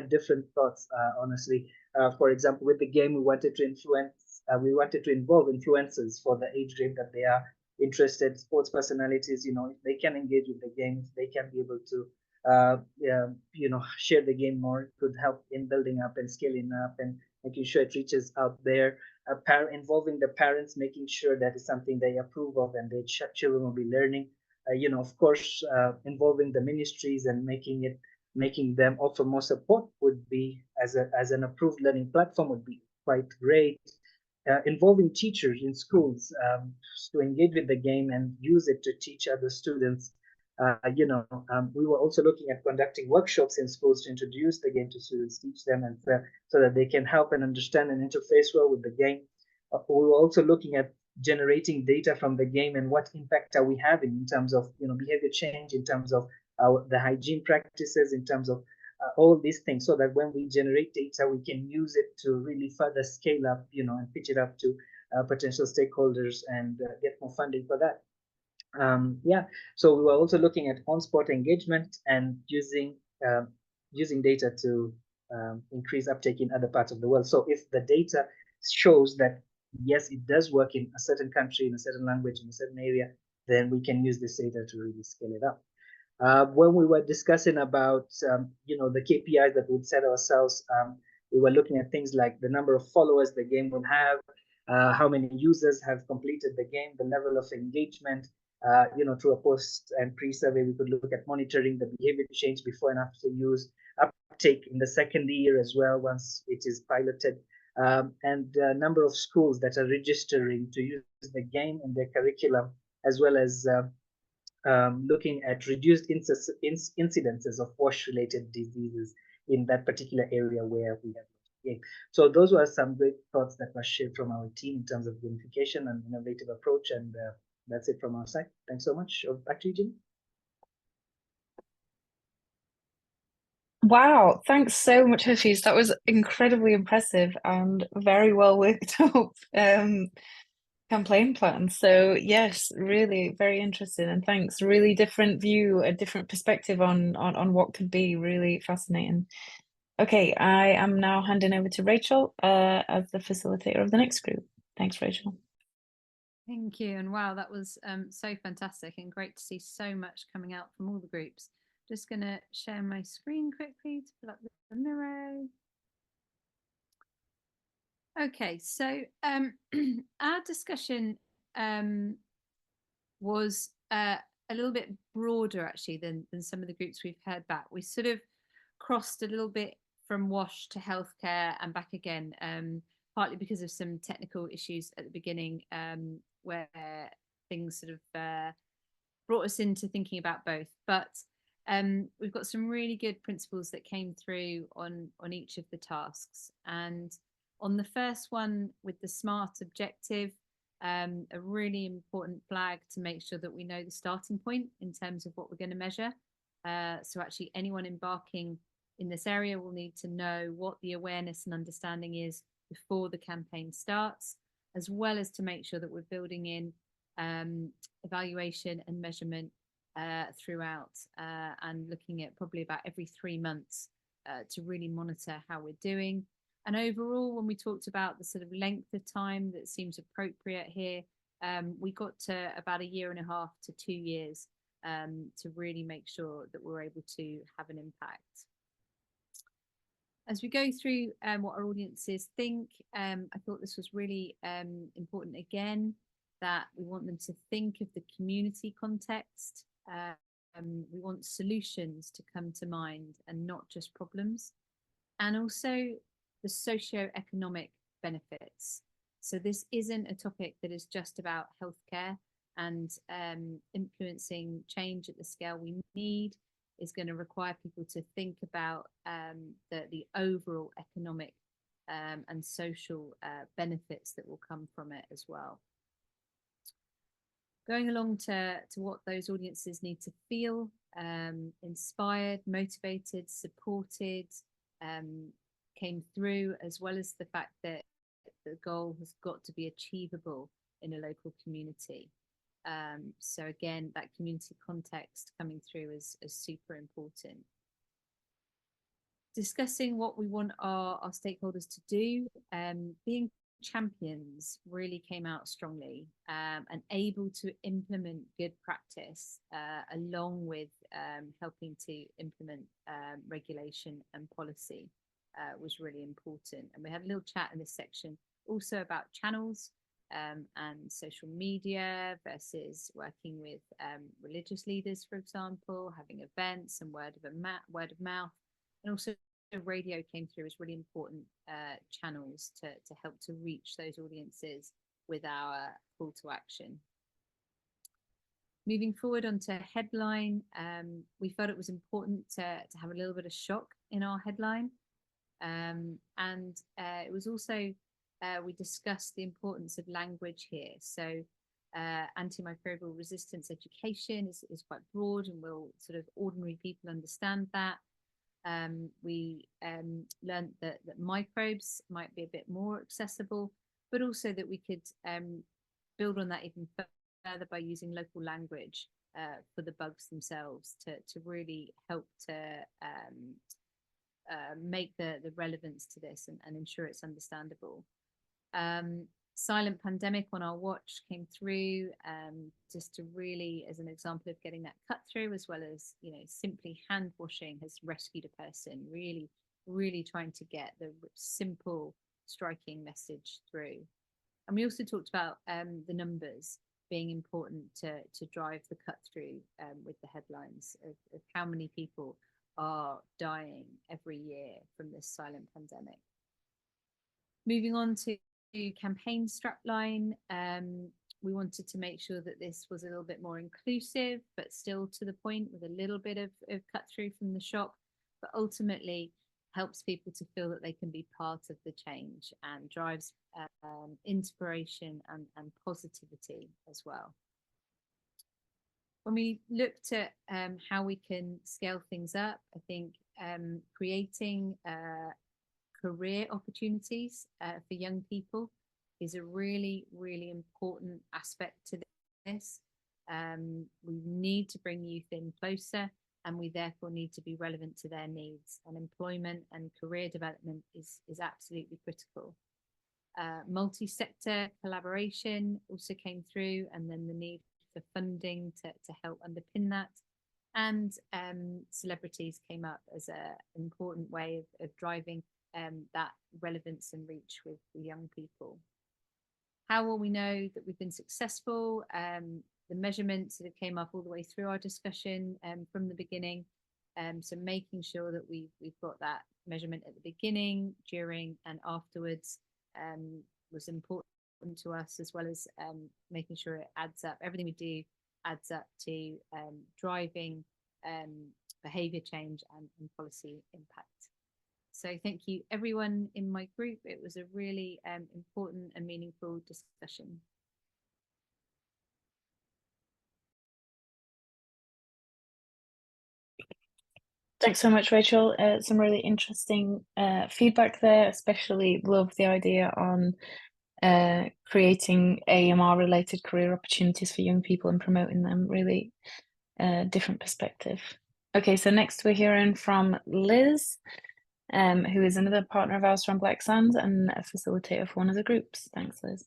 different thoughts, honestly. For example, with the game, we wanted to involve influencers for the age group that they are interested, sports personalities, if they can engage with the game, if they can be able to share the game more, it could help in building up and scaling up and making sure it reaches out there. Involving the parents, making sure that is something they approve of and their children will be learning. Of course, involving the ministries and making them offer more support would be, as an approved learning platform, would be quite great. Involving teachers in schools to engage with the game and use it to teach other students. We were also looking at conducting workshops in schools to introduce the game to students, teach them, and so that they can help and understand and interface well with the game. We were also looking at generating data from the game and what impact are we having in terms of behavior change, in terms of the hygiene practices, in terms of all these things, so that when we generate data, we can use it to really further scale up, and pitch it up to potential stakeholders and get more funding for that. So we were also looking at on-spot engagement and using data to increase uptake in other parts of the world. So if the data shows that yes, it does work in a certain country, in a certain language, in a certain area, then we can use this data to really scale it up. When we were discussing about the KPIs that we'd set ourselves, we were looking at things like the number of followers the game would have, how many users have completed the game, the level of engagement. Through a post and pre-survey, we could look at monitoring the behavior change before and after use, uptake in the second year as well once it is piloted, and number of schools that are registering to use the game in their curriculum, as well as looking at reduced incidences of WASH-related diseases in that particular area where we have. Yeah. So those were some great thoughts that were shared from our team in terms of gamification and innovative approach. And that's it from our side. Thanks so much. Back to you, Jimmy. Wow, thanks so much, Hafiz. That was incredibly impressive and very well worked up campaign plan. So yes, really very interesting, and thanks. Really different view, a different perspective on what could be. Really fascinating. Okay, I am now handing over to Rachel as the facilitator of the next group. Thanks, Rachel. Thank you. And wow, that was so fantastic and great to see so much coming out from all the groups. Just going to share my screen quickly to pull up the Miro. Okay, so our discussion was a little bit broader actually than some of the groups we've heard back. We sort of crossed a little bit from WASH to healthcare and back again, partly because of some technical issues at the beginning where things sort of brought us into thinking about both. But we've got some really good principles that came through on each of the tasks. And on the first one with the SMART objective, a really important flag to make sure that we know the starting point in terms of what we're going to measure. So actually anyone embarking in this area will need to know what the awareness and understanding is before the campaign starts, as well as to make sure that we're building in evaluation and measurement throughout and looking at probably about every 3 months to really monitor how we're doing. And overall, when we talked about the sort of length of time that seems appropriate here, we got to about 1.5 years to 2 years to really make sure that we're able to have an impact. As we go through what our audiences think, I thought this was really important again, that we want them to think of the community context. We want solutions to come to mind and not just problems. And also the socio-economic benefits. So this isn't a topic that is just about healthcare and influencing change at the scale we need. Is going to require people to think about the overall economic and social benefits that will come from it as well. Going along to what those audiences need to feel, inspired, motivated, supported, came through, as well as the fact that the goal has got to be achievable in a local community. So again, that community context coming through is super important. Discussing what we want our stakeholders to do, being champions really came out strongly, and able to implement good practice along with helping to implement regulation and policy was really important. And we had a little chat in this section also about channels and social media versus working with religious leaders, for example, having events and word of mouth, and also radio came through as really important channels to help to reach those audiences with our call to action. Moving forward onto headline, we felt it was important to have a little bit of shock in our headline, and it was also we discussed the importance of language here. So antimicrobial resistance education is quite broad and will sort of ordinary people understand that. We learned that microbes might be a bit more accessible, but also that we could build on that even further by using local language for the bugs themselves to really help to make the relevance to this and ensure it's understandable. Silent pandemic on our watch came through, just to really, as an example of getting that cut through, as well as, you know, simply hand washing has rescued a person, really trying to get the simple, striking message through. And we also talked about the numbers being important to drive the cut through with the headlines of how many people are dying every year from this silent pandemic. Moving on to campaign strapline, we wanted to make sure that this was a little bit more inclusive, but still to the point with a little bit of cut through from the shop, but ultimately helps people to feel that they can be part of the change, and drives inspiration and positivity as well. When we looked at how we can scale things up, I think creating career opportunities for young people is a really, really important aspect to this. We need to bring youth in closer, and we therefore need to be relevant to their needs. And employment and career development is absolutely critical. Multi-sector collaboration also came through, and then the need for funding to help underpin that. And celebrities came up as an important way of driving that relevance and reach with the young people. How will we know that we've been successful? The measurements that came up all the way through our discussion from the beginning. So making sure that we've got that measurement at the beginning, during, and afterwards was important to us, as well as making sure it adds up. Everything we do adds up to driving behaviour change and policy impact. So thank you everyone in my group. It was a really important and meaningful discussion. Thanks so much, Rachel. Some really interesting feedback there, especially love the idea on creating AMR related career opportunities for young people and promoting them. Really different perspective. Okay, so next we're hearing from Liz, who is another partner of ours from Black Sands and a facilitator for one of the groups. Thanks, Liz.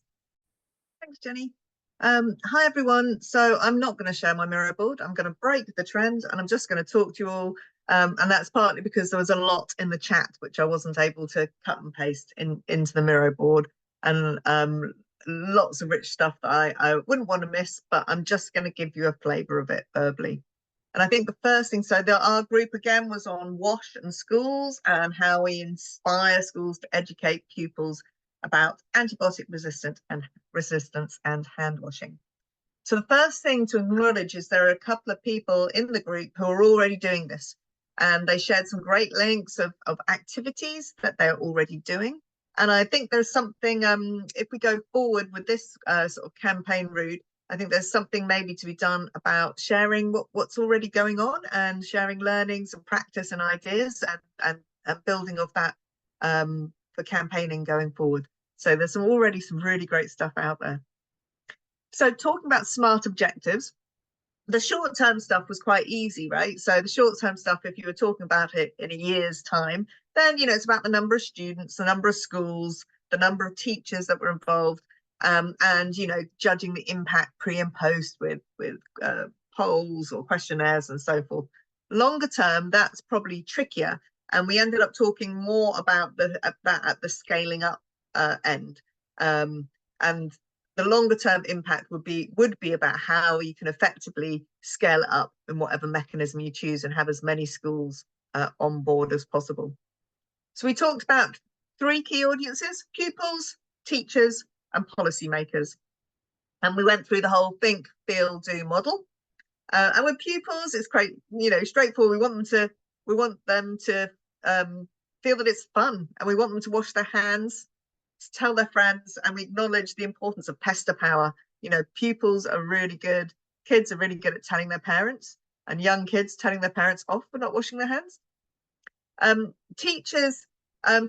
Thanks, Jenny. Hi, everyone. So I'm not going to share my mirror board. I'm going to break the trend, and I'm just going to talk to you all. And that's partly because there was a lot in the chat which I wasn't able to cut and paste into the Miro board, and lots of rich stuff that I wouldn't want to miss, but I'm just going to give you a flavour of it verbally. And I think the first thing, so our group again was on WASH and schools, and how we inspire schools to educate pupils about antibiotic resistance and hand washing. So the first thing to acknowledge is there are a couple of people in the group who are already doing this, and they shared some great links of activities that they're already doing. And I think there's something, if we go forward with this sort of campaign route, I think there's something maybe to be done about sharing what's already going on, and sharing learnings and practice and ideas, and building of that for campaigning going forward. So there's already some really great stuff out there. So talking about smart objectives, the short-term stuff was quite easy, right? So the short-term stuff, if you were talking about it in a year's time, then, you know, it's about the number of students, the number of schools, the number of teachers that were involved, and, you know, judging the impact pre and post with polls or questionnaires and so forth. Longer term, that's probably trickier. And we ended up talking more about that at the scaling up end. And the longer term impact would be about how you can effectively scale it up in whatever mechanism you choose, and have as many schools on board as possible. So we talked about 3 key audiences: pupils, teachers, and policymakers. And we went through the whole think, feel, do model. And with pupils, it's quite, you know, straightforward. We want them to feel that it's fun, and we want them to wash their hands, to tell their friends, and we acknowledge the importance of pester power. You know, pupils are really good, kids are really good at telling their parents, and young kids telling their parents off for not washing their hands. Teachers,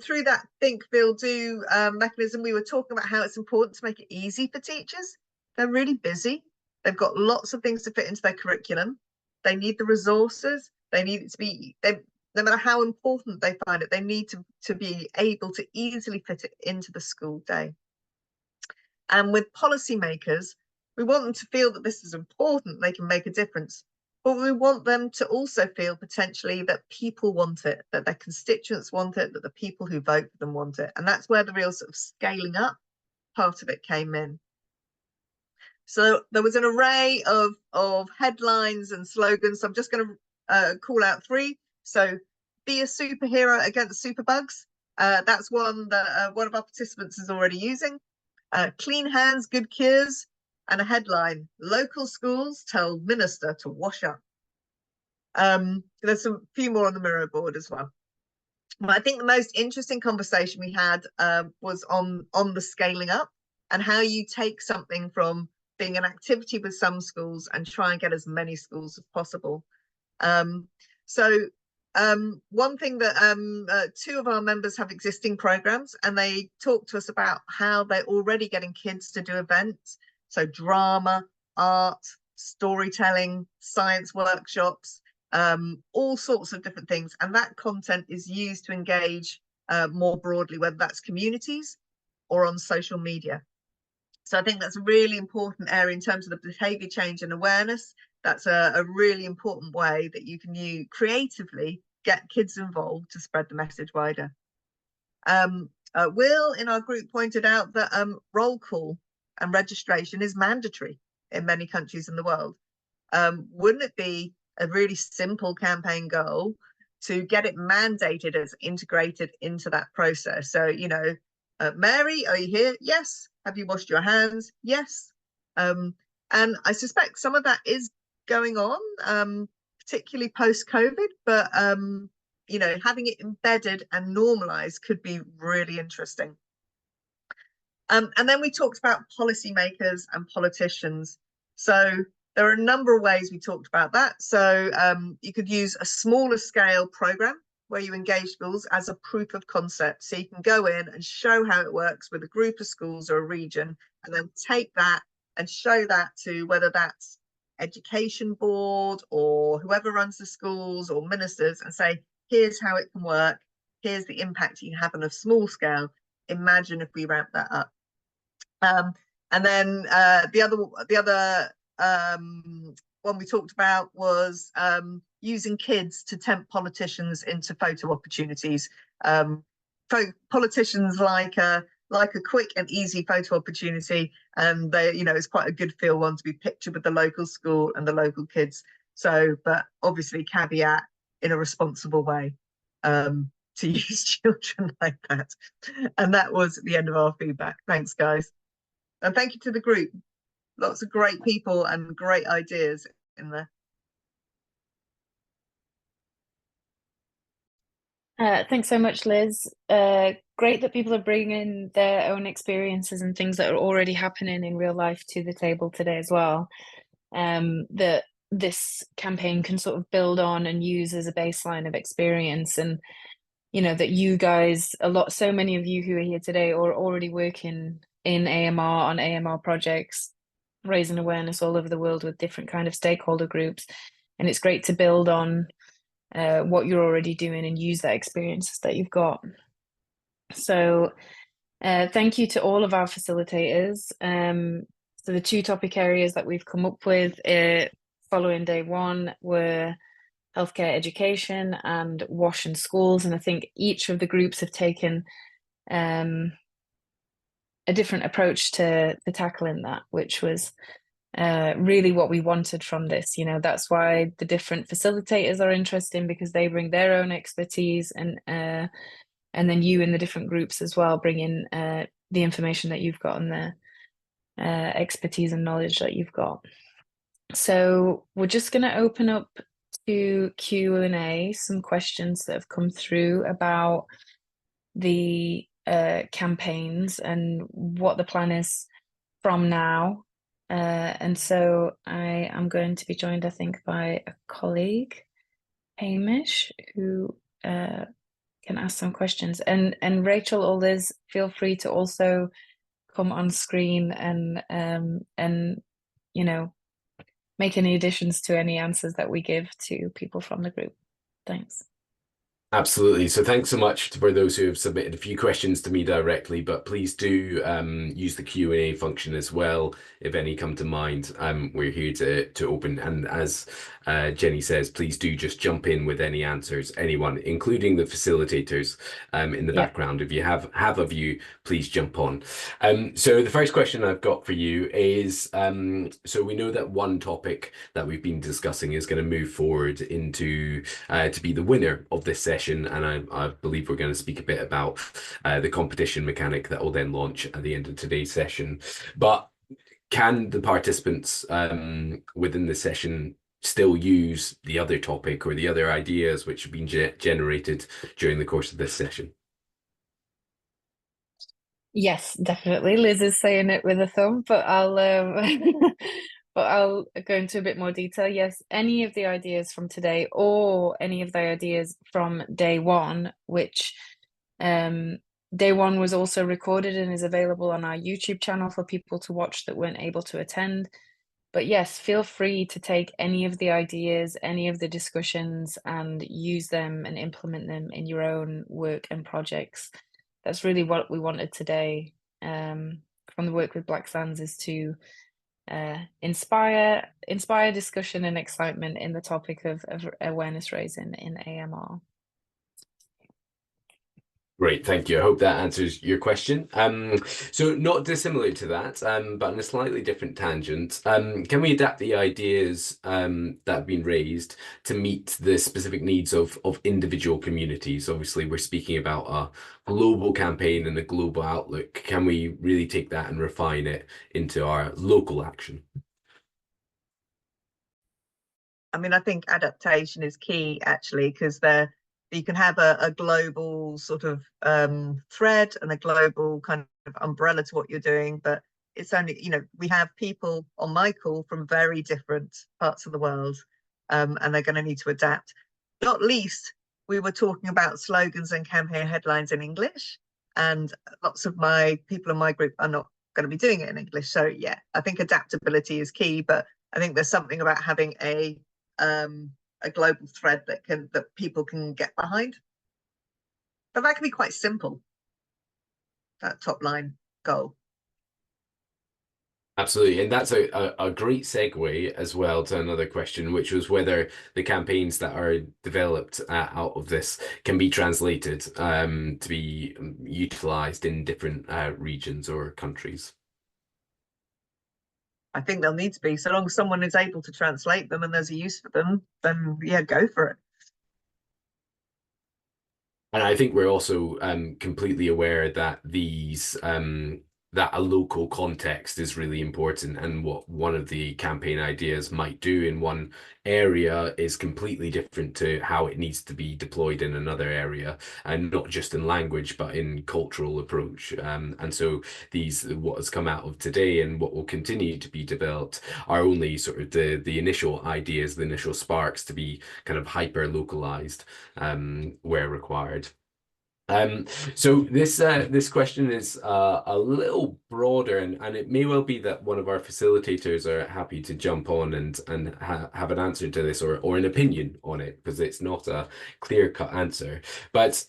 through that think, feel, do mechanism, we were talking about how it's important to make it easy for teachers. They're really busy. They've got lots of things to fit into their curriculum. They need the resources. They need it to be, no matter how important they find it, they need to be able to easily fit it into the school day. And with policymakers, we want them to feel that this is important, they can make a difference. But we want them to also feel potentially that people want it, that their constituents want it, that the people who vote for them want it. And that's where the real sort of scaling up part of it came in. So there was an array of headlines and slogans. So I'm just going to call out 3. So be a superhero against superbugs. That's one that one of our participants is already using. Clean hands, good cures. And a headline: local schools tell minister to wash up. There's a few more on the Miro board as well. But I think the most interesting conversation we had was on the scaling up and how you take something from being an activity with some schools and try and get as many schools as possible. One thing that two of our members have existing programs, and they talked to us about how they're already getting kids to do events. So drama, art, storytelling, science workshops, all sorts of different things. And that content is used to engage more broadly, whether that's communities or on social media. So I think that's a really important area in terms of the behaviour change and awareness. That's a really important way that you can creatively get kids involved to spread the message wider. Will in our group pointed out that roll call and registration is mandatory in many countries in the world. Wouldn't it be a really simple campaign goal to get it mandated as integrated into that process? So, you know, Mary, are you here? Yes. Have you washed your hands? Yes. And I suspect some of that is going on, particularly post-COVID, but, you know, having it embedded and normalized could be really interesting. And then we talked about policymakers and politicians. So there are a number of ways we talked about that. So you could use a smaller scale program where you engage schools as a proof of concept. So you can go in and show how it works with a group of schools or a region, and then take that and show that to whether that's education board or whoever runs the schools or ministers, and say, here's how it can work. Here's the impact you can have on a small scale. Imagine if we ramp that up. And then the other one we talked about was using kids to tempt politicians into photo opportunities. Politicians like a quick and easy photo opportunity, and they, you know, it's quite a good feel one to be pictured with the local school and the local kids. So, but obviously caveat in a responsible way to use children like that. And that was the end of our feedback. Thanks, guys. And thank you to the group. Lots of great people and great ideas in there. Thanks so much, Liz. Great that people are bringing their own experiences and things that are already happening in real life to the table today as well. That this campaign can sort of build on and use as a baseline of experience, and you know that you guys, so many of you who are here today are already working in AMR on AMR projects, raising awareness all over the world with different kind of stakeholder groups, and it's great to build on what you're already doing and use that experience that you've got. So thank you to all of our facilitators. So the two topic areas that we've come up with following day one were healthcare education and WASH in schools, and I think each of the groups have taken a different approach to tackling that, which was really what we wanted from this. You know, that's why the different facilitators are interesting, because they bring their own expertise, and then you in the different groups as well bring in the information that you've got and the expertise and knowledge that you've got. So we're just going to open up to Q&A, some questions that have come through about the campaigns and what the plan is from now. And so I am going to be joined, I think, by a colleague, Hamish, who can ask some questions. And Rachel or Liz, feel free to also come on screen and you know, make any additions to any answers that we give to people from the group. Thanks. Absolutely. So thanks so much for those who have submitted a few questions to me directly, but please do use the Q&A function as well. If any come to mind, we're here to open. And as Jenny says, please do just jump in with any answers, anyone, including the facilitators in the background. If you have a view, please jump on. So the first question I've got for you is, so we know that one topic that we've been discussing is going to move forward into to be the winner of this session. And I believe we're going to speak a bit about the competition mechanic that will then launch at the end of today's session. But can the participants within the session still use the other topic or the other ideas which have been generated during the course of this session? Yes, definitely. Liz is saying it with a thumb, but I'll but I'll go into a bit more detail. Yes, any of the ideas from today or any of the ideas from day one, which day one was also recorded and is available on our YouTube channel for people to watch that weren't able to attend. But yes, feel free to take any of the ideas, any of the discussions, and use them and implement them in your own work and projects. That's really what we wanted today from the work with Black Sands, is to inspire discussion and excitement in the topic of awareness raising in AMR. Great, thank you. I hope that answers your question. So not dissimilar to that, but on a slightly different tangent, can we adapt the ideas that have been raised to meet the specific needs of individual communities? Obviously, we're speaking about a global campaign and a global outlook. Can we really take that and refine it into our local action? I mean, I think adaptation is key, actually, because you can have a global sort of thread and a global kind of umbrella to what you're doing, but it's only, you know, we have people on my call from very different parts of the world, and they're going to need to adapt. Not least, we were talking about slogans and campaign headlines in English, and lots of my people in my group are not going to be doing it in English. So yeah, I think adaptability is key, but I think there's something about having a global thread that people can get behind. But that can be quite simple, that top line goal. Absolutely, and that's a great segue as well to another question, which was whether the campaigns that are developed out of this can be translated to be utilized in different regions or countries. I think they'll need to be, so long as someone is able to translate them and there's a use for them, then yeah, go for it. And I think we're also completely aware that these that a local context is really important, and what one of the campaign ideas might do in one area is completely different to how it needs to be deployed in another area, and not just in language but in cultural approach. And so what has come out of today and what will continue to be developed are only sort of the initial ideas, the initial sparks to be kind of hyper localized where required. So this question is a little broader, and it may well be that one of our facilitators are happy to jump on and have an answer to this, or an opinion on it, because it's not a clear-cut answer. But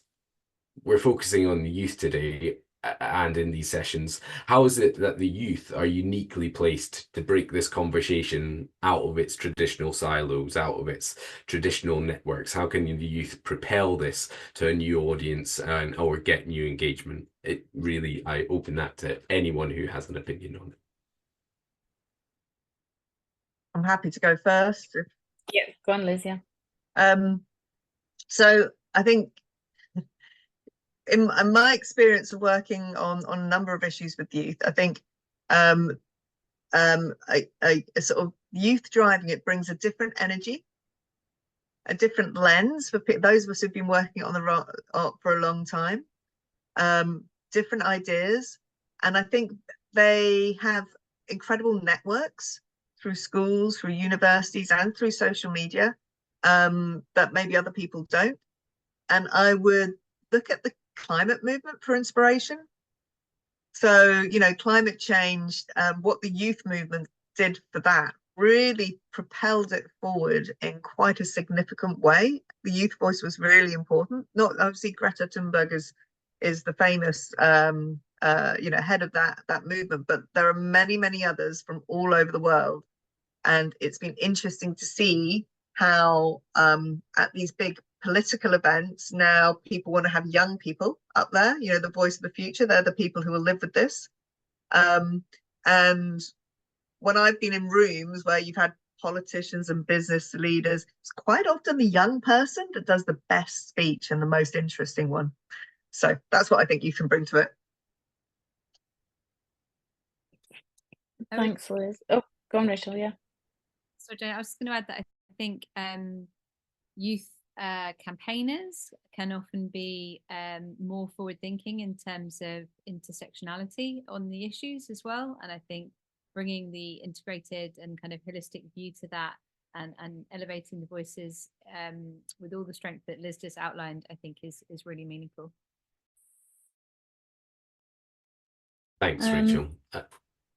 we're focusing on the youth today, and in these sessions, how is it that the youth are uniquely placed to break this conversation out of its traditional silos, out of its traditional networks? How can the youth propel this to a new audience or get new engagement? It really, I open that to anyone who has an opinion on it. I'm happy to go first. Yeah, go on, Liz. Yeah. So I think in my experience of working on a number of issues with youth, I think a sort of youth driving it brings a different energy, a different lens for those of us who've been working on for a long time, different ideas. And I think they have incredible networks through schools, through universities, and through social media that maybe other people don't. And I would look at the climate movement for inspiration. So, you know, climate change, what the youth movement did for that really propelled it forward in quite a significant way. The youth voice was really important. Not obviously Greta Thunberg is the famous you know, head of that movement, but there are many others from all over the world, and it's been interesting to see how at these big political events now people want to have young people up there, you know, the voice of the future. They're the people who will live with this. And when I've been in rooms where you've had politicians and business leaders, it's quite often the young person that does the best speech and the most interesting one. So that's what I think you can bring to it. Thanks, Liz. Oh, go on, Rachel. Yeah. So, Jay, I was going to add that think youth campaigners can often be more forward thinking in terms of intersectionality on the issues as well. And I think bringing the integrated and kind of holistic view to that and elevating the voices with all the strength that Liz just outlined, I think is really meaningful. Thanks, Rachel.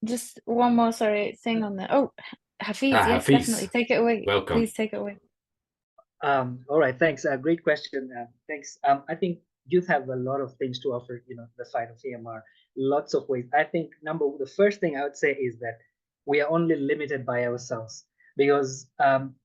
Just one more, thing on the, Hafiz, yes, Hafiz, definitely, take it away. welcome. Please take it away. All right, thanks. Great question. Thanks. I think youth have a lot of things to offer, the fight of AMR, lots of ways. I think the first thing I would say is that we are only limited by ourselves, because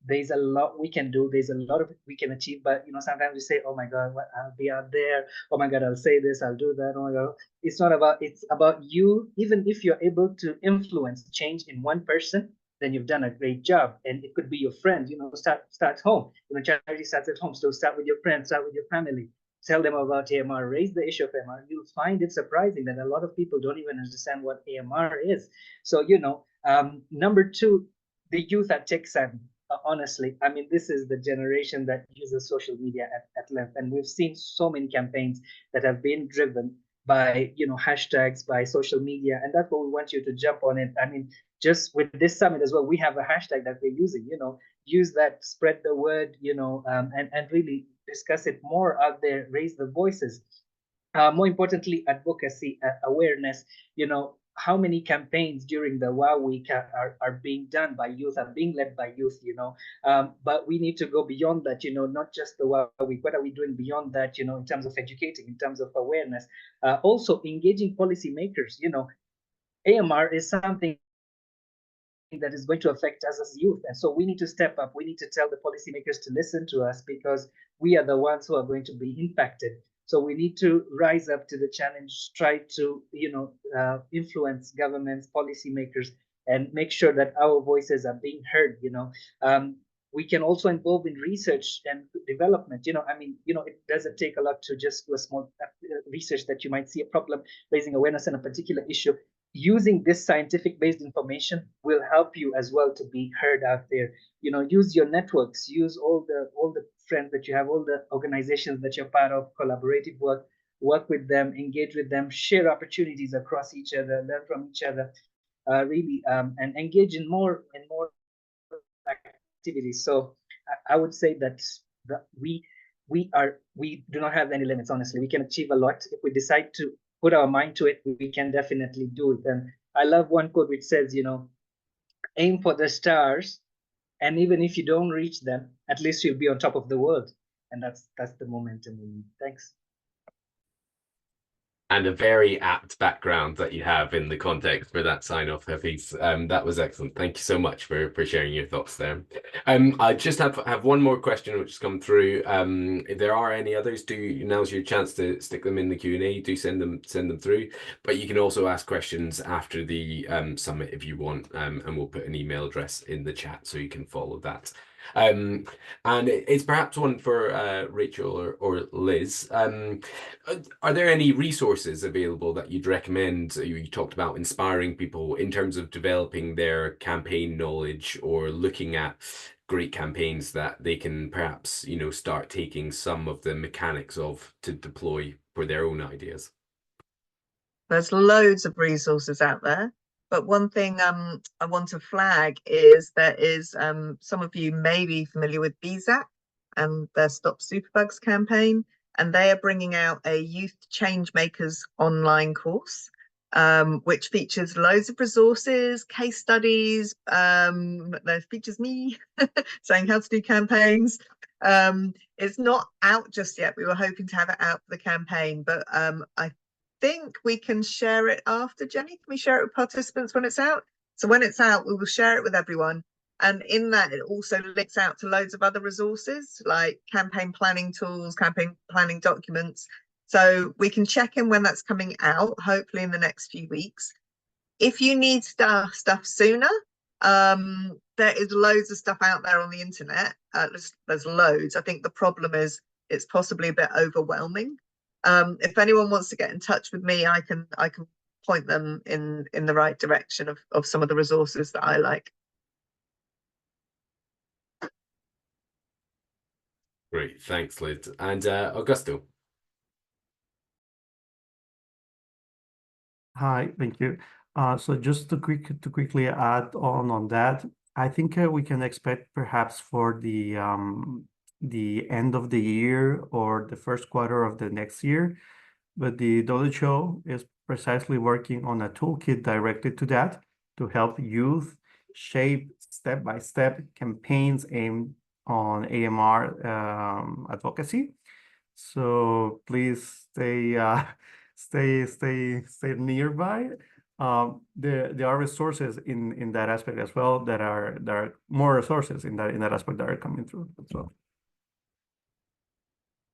there's a lot we can do. There's a lot of we can achieve, but sometimes we say, oh my God, I'll be out there. Oh my God, I'll say this, I'll do that. Oh my God. It's not about, it's about you. Even if you're able to influence change in one person, then you've done a great job. And it could be your friend, start home. Charity starts at home. So start with your friends, start with your family. Tell them about AMR, raise the issue of AMR. You'll find it surprising that a lot of people don't even understand what AMR is. So, number two, the youth are tech savvy. Honestly, I mean, this is the generation that uses social media at length. And we've seen so many campaigns that have been driven by, hashtags, by social media. And that's what we want you to jump on it. I mean, just with this summit as well, we have a hashtag that we're using, use that, spread the word, and really discuss it more out there, raise the voices. More importantly, advocacy, awareness, how many campaigns during the WOW week are being done by youth, are being led by youth, but we need to go beyond that, not just the WOW week. What are we doing beyond that, in terms of educating, in terms of awareness, also engaging policymakers. AMR is something that is going to affect us as youth. And so we need to step up. We need to tell the policymakers to listen to us, because we are the ones who are going to be impacted. So we need to rise up to the challenge, try to, influence governments, policymakers, and make sure that our voices are being heard. We can also involve in research and development. It doesn't take a lot to just do a small research that you might see a problem, raising awareness on a particular issue. Using this scientific-based information will help you as well to be heard out there. Use your networks, use all the friends that you have, all the organizations that you're part of, collaborative work with them, engage with them, share opportunities across each other, learn from each other, really, and engage in more and more activities. So I would say that we do not have any limits. Honestly, we can achieve a lot if we decide to put our mind to it. We can definitely do it. And I love one quote which says, aim for the stars, and even if you don't reach them, at least you'll be on top of the world. And that's the momentum we need. Thanks. And a very apt background that you have in the context for that sign off, Hafiz. That was excellent. Thank you so much for sharing your thoughts there. I just have one more question which has come through. If there are any others, now's your chance to stick them in the Q&A. Do send them through. But you can also ask questions after the summit if you want, and we'll put an email address in the chat so you can follow that. And it's perhaps one for Rachel or Liz. Are there any resources available that you'd recommend? You talked about inspiring people in terms of developing their campaign knowledge, or looking at great campaigns that they can perhaps, start taking some of the mechanics of to deploy for their own ideas. There's loads of resources out there. But one thing I want to flag is there is some of you may be familiar with BZAC and their Stop Superbugs campaign, and they are bringing out a Youth Changemakers online course, which features loads of resources, case studies. That features me saying how to do campaigns. It's not out just yet. We were hoping to have it out for the campaign, but I think we can share it after. Jenny, can we share it with participants when it's out? So when it's out, we will share it with everyone. And in that, it also links out to loads of other resources like campaign planning tools, campaign planning documents. So we can check in when that's coming out, hopefully in the next few weeks. If you need stuff sooner, there is loads of stuff out there on the internet. There's loads. I think the problem is it's possibly a bit overwhelming. If anyone wants to get in touch with me, I can point them in the right direction of some of the resources that I like. Great, thanks, Liz. And Augusto. Hi, thank you. So just to quickly add on that, I think we can expect perhaps for the end of the year or the first quarter of the next year. But the WHO is precisely working on a toolkit directed to that to help youth shape step-by-step campaigns aimed on AMR advocacy. So please stay nearby. There are resources in that aspect as well that are more resources in that aspect that are coming through as well.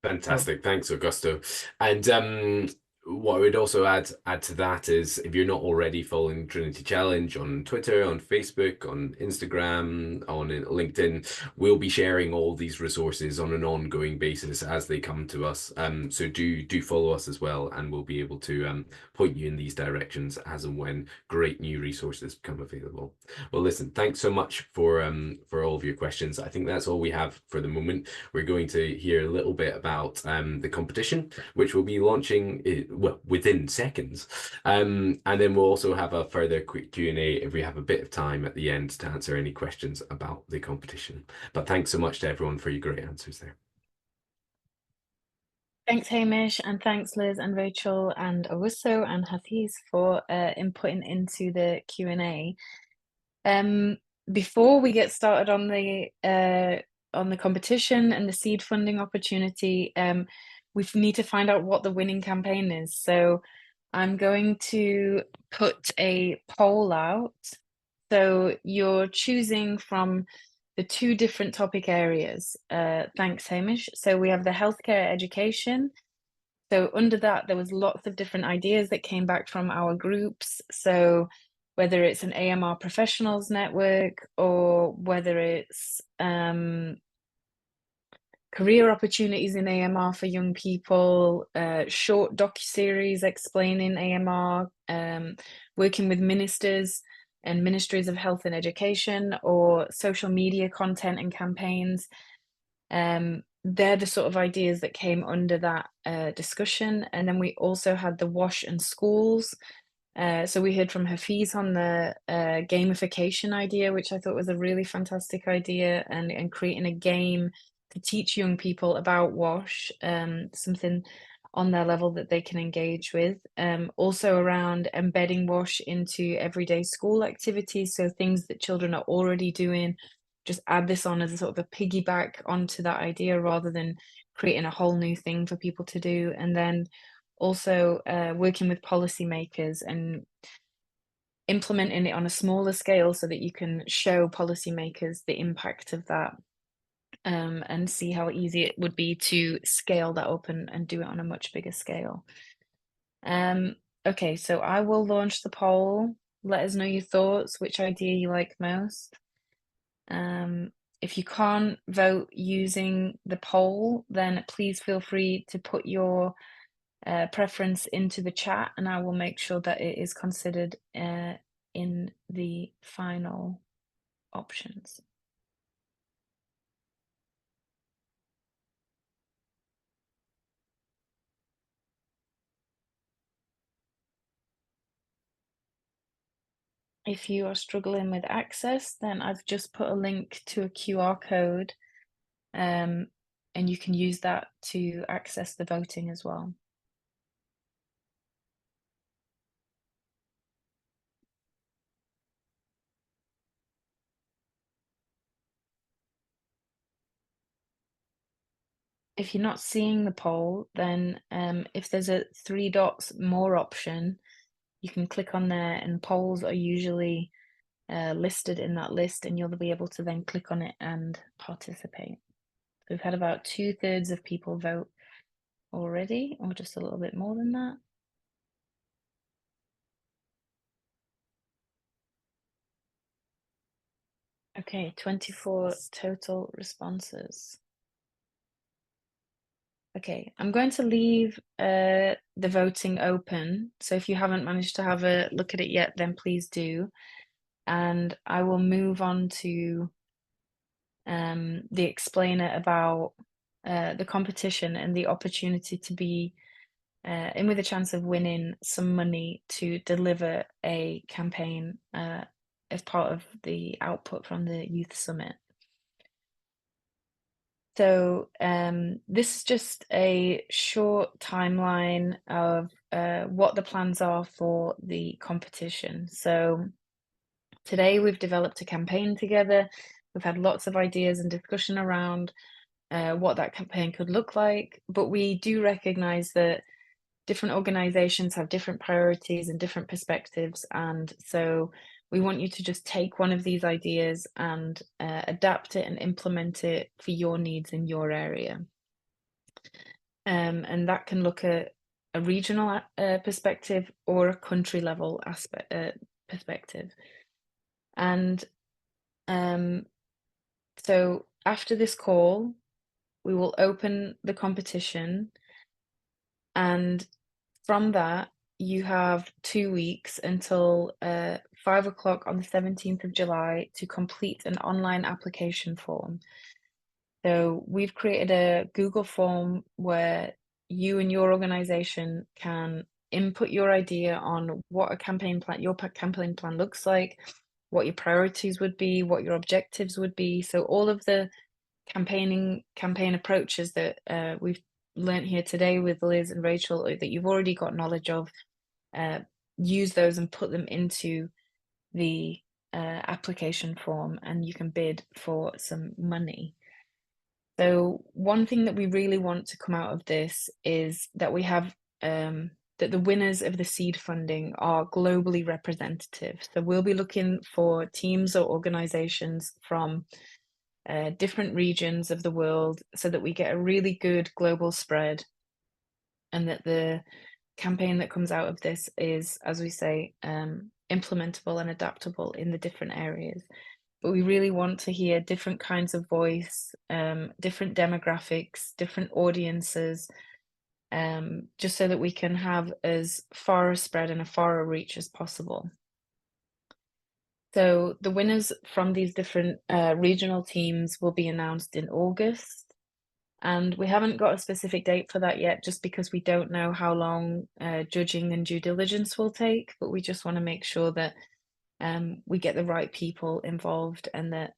Fantastic, thanks, Augusto. And what I would also add to that is, if you're not already following Trinity Challenge on Twitter, on Facebook, on Instagram, on LinkedIn, we'll be sharing all these resources on an ongoing basis as they come to us. So do follow us as well, and we'll be able to point you in these directions as and when great new resources become available. Well, listen, thanks so much for all of your questions. I think that's all we have for the moment. We're going to hear a little bit about the competition, which will be launching within seconds, and then we'll also have a further quick Q&A if we have a bit of time at the end to answer any questions about the competition. But thanks so much to everyone for your great answers there. Thanks, Hamish, and thanks, Liz and Rachel and Augusto and Hafiz for inputting into the Q&A. Before we get started on the competition and the seed funding opportunity, we need to find out what the winning campaign is. So I'm going to put a poll out. So you're choosing from the two different topic areas. Thanks, Hamish. So we have the healthcare education. So under that, there was lots of different ideas that came back from our groups. So whether it's an AMR professionals network or whether it's career opportunities in AMR for young people, short docuseries explaining AMR, working with ministers and ministries of health and education, or social media content and campaigns. They're the sort of ideas that came under that discussion. And then we also had the WASH and schools. So we heard from Hafiz on the gamification idea, which I thought was a really fantastic idea, and creating a game to teach young people about WASH, something on their level that they can engage with. Also around embedding WASH into everyday school activities, so things that children are already doing, just add this on as a sort of a piggyback onto that idea rather than creating a whole new thing for people to do. And then also working with policymakers and implementing it on a smaller scale so that you can show policymakers the impact of that, and see how easy it would be to scale that up and do it on a much bigger scale. Okay, so I will launch the poll. Let us know your thoughts, which idea you like most. If you can't vote using the poll, then please feel free to put your preference into the chat, and I will make sure that it is considered in the final options. If you are struggling with access, then I've just put a link to a QR code, and you can use that to access the voting as well. If you're not seeing the poll, then if there's a 3 dots more option, you can click on there, and polls are usually listed in that list, and you'll be able to then click on it and participate. So we've had about 2/3 of people vote already, or just a little bit more than that. Okay, 24 total responses. Okay, I'm going to leave the voting open. So if you haven't managed to have a look at it yet, then please do. And I will move on to the explainer about the competition and the opportunity to be in with a chance of winning some money to deliver a campaign as part of the output from the Youth Summit. So this is just a short timeline of what the plans are for the competition. So today we've developed a campaign together. We've had lots of ideas and discussion around what that campaign could look like, but we do recognize that different organizations have different priorities and different perspectives, and so we want you to just take one of these ideas and adapt it and implement it for your needs in your area. And that can look at a regional perspective or a country level perspective. And so after this call, we will open the competition, and from that, you have 2 weeks until 5 o'clock on the 17th of July to complete an online application form. So we've created a Google form where you and your organization can input your idea on what a campaign plan, your campaign plan looks like, what your priorities would be, what your objectives would be. So all of the campaign approaches that we've learned here today with Liz and Rachel that you've already got knowledge of, use those and put them into the application form, and you can bid for some money. So one thing that we really want to come out of this is that we have that the winners of the seed funding are globally representative. So we'll be looking for teams or organizations from different regions of the world so that we get a really good global spread, and that the campaign that comes out of this is, as we say, implementable and adaptable in the different areas. But we really want to hear different kinds of voice, different demographics, different audiences, just so that we can have as far a spread and a far a reach as possible. So the winners from these different regional teams will be announced in August, and we haven't got a specific date for that yet, just because we don't know how long judging and due diligence will take, but we just want to make sure that we get the right people involved, and that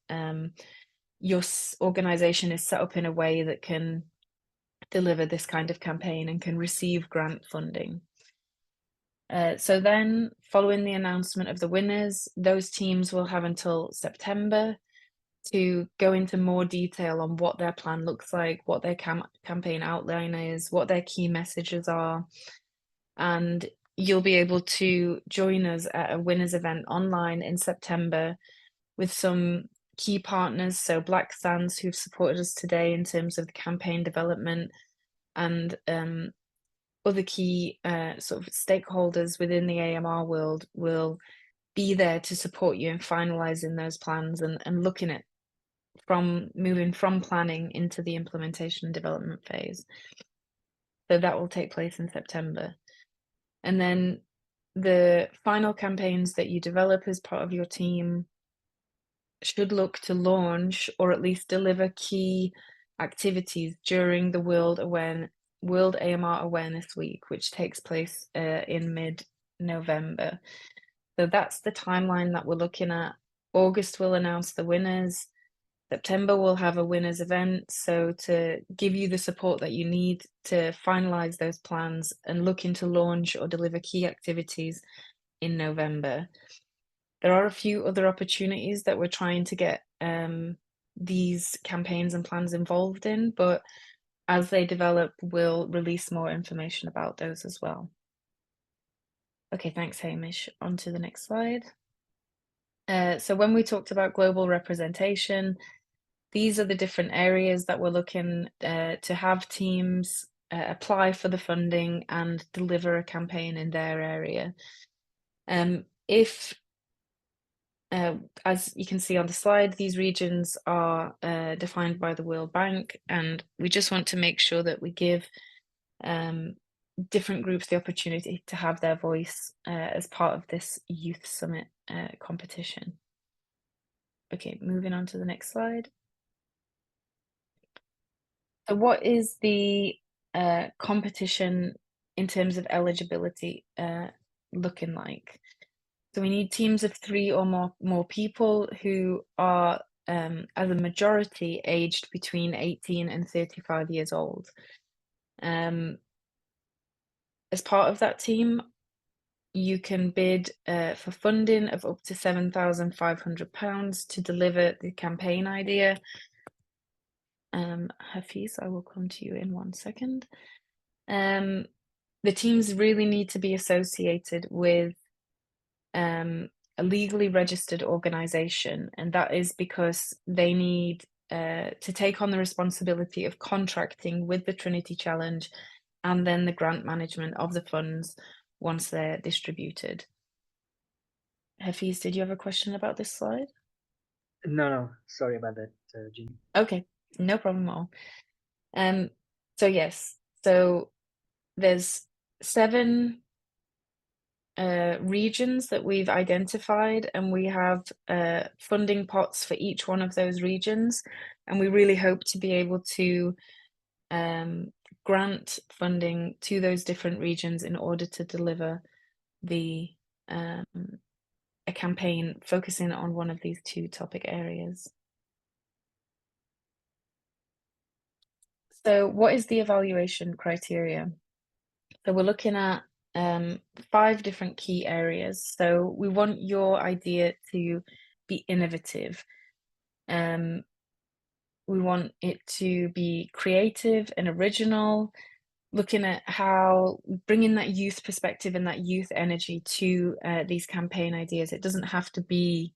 your organization is set up in a way that can deliver this kind of campaign and can receive grant funding. So then, following the announcement of the winners, those teams will have until September to go into more detail on what their plan looks like, what their campaign outline is, what their key messages are, and you'll be able to join us at a winners event online in September with some key partners, so Black Sands, who've supported us today in terms of the campaign development, and other key sort of stakeholders within the AMR world will be there to support you in finalizing those plans and looking at moving from planning into the implementation and development phase. So that will take place in September. And then the final campaigns that you develop as part of your team should look to launch or at least deliver key activities during the World AMR Awareness Week, which takes place in mid-November. So that's the timeline that we're looking at. August will announce the winners. September we'll have a winners event, so to give you the support that you need to finalize those plans and looking to launch or deliver key activities in November. There are a few other opportunities that we're trying to get these campaigns and plans involved in, but as they develop, we'll release more information about those as well. Okay, thanks, Hamish. On to the next slide. So when we talked about global representation, these are the different areas that we're looking to have teams apply for the funding and deliver a campaign in their area. As you can see on the slide, these regions are defined by the World Bank, and we just want to make sure that we give different groups the opportunity to have their voice as part of this Youth Summit competition. Okay, moving on to the next slide. So what is the competition in terms of eligibility looking like? So we need teams of 3 or more people who are, as a majority, aged between 18 and 35 years old. As part of that team, you can bid for funding of up to £7,500 to deliver the campaign idea. Hafiz, I will come to you in 1 second. The teams really need to be associated with a legally registered organisation, and that is because they need to take on the responsibility of contracting with the Trinity Challenge and then the grant management of the funds once they're distributed. Hafiz, did you have a question about this slide? No, sorry about that, Jean. Okay, no problem at all. So yes, so there's 7 regions that we've identified, and we have funding pots for each one of those regions, and we really hope to be able to grant funding to those different regions in order to deliver the a campaign focusing on one of these 2 topic areas. So what is the evaluation criteria? So we're looking at 5 different key areas. So we want your idea to be innovative. We want it to be creative and original, looking at how bringing that youth perspective and that youth energy to these campaign ideas. It doesn't have to be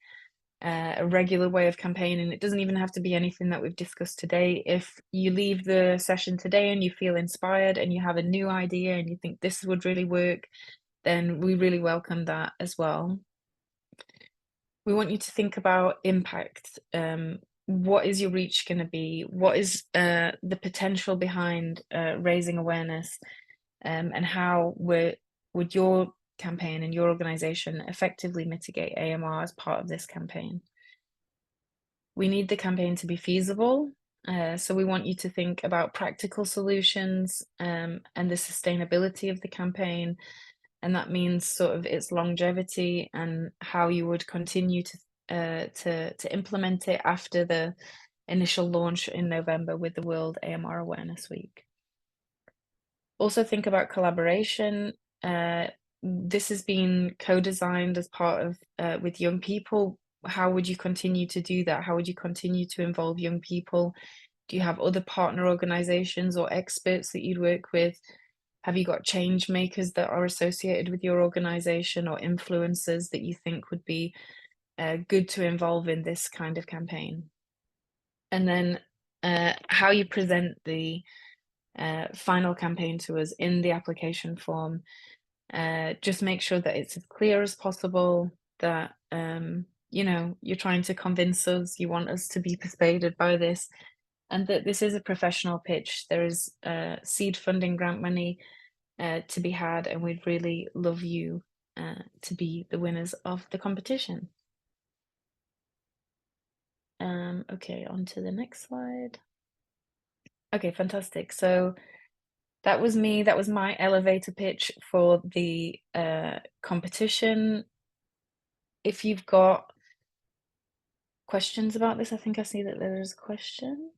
a regular way of campaigning. It doesn't even have to be anything that we've discussed today. If you leave the session today and you feel inspired and you have a new idea and you think this would really work, then we really welcome that as well. We want you to think about impact. What is your reach going to be? What is the potential behind raising awareness, and how would your campaign and your organization effectively mitigate AMR as part of this campaign? We need the campaign to be feasible, so we want you to think about practical solutions and the sustainability of the campaign, and that means sort of its longevity and how you would continue to implement it after the initial launch in November with the World AMR Awareness Week. Also think about collaboration. This has been co-designed as part of with young people. How would you continue to do that? How would you continue to involve young people? Do you have other partner organizations or experts that you'd work with? Have you got change makers that are associated with your organization or influencers that you think would be good to involve in this kind of campaign? And then how you present the final campaign to us in the application form. Just make sure that it's as clear as possible, that you know, you're trying to convince us, you want us to be persuaded by this, and that this is a professional pitch. There is seed funding grant money to be had, and we'd really love you to be the winners of the competition. Okay, on to the next slide. Okay, fantastic. So that was me. That was my elevator pitch for the competition. If you've got questions about this, I think I see that there is a question.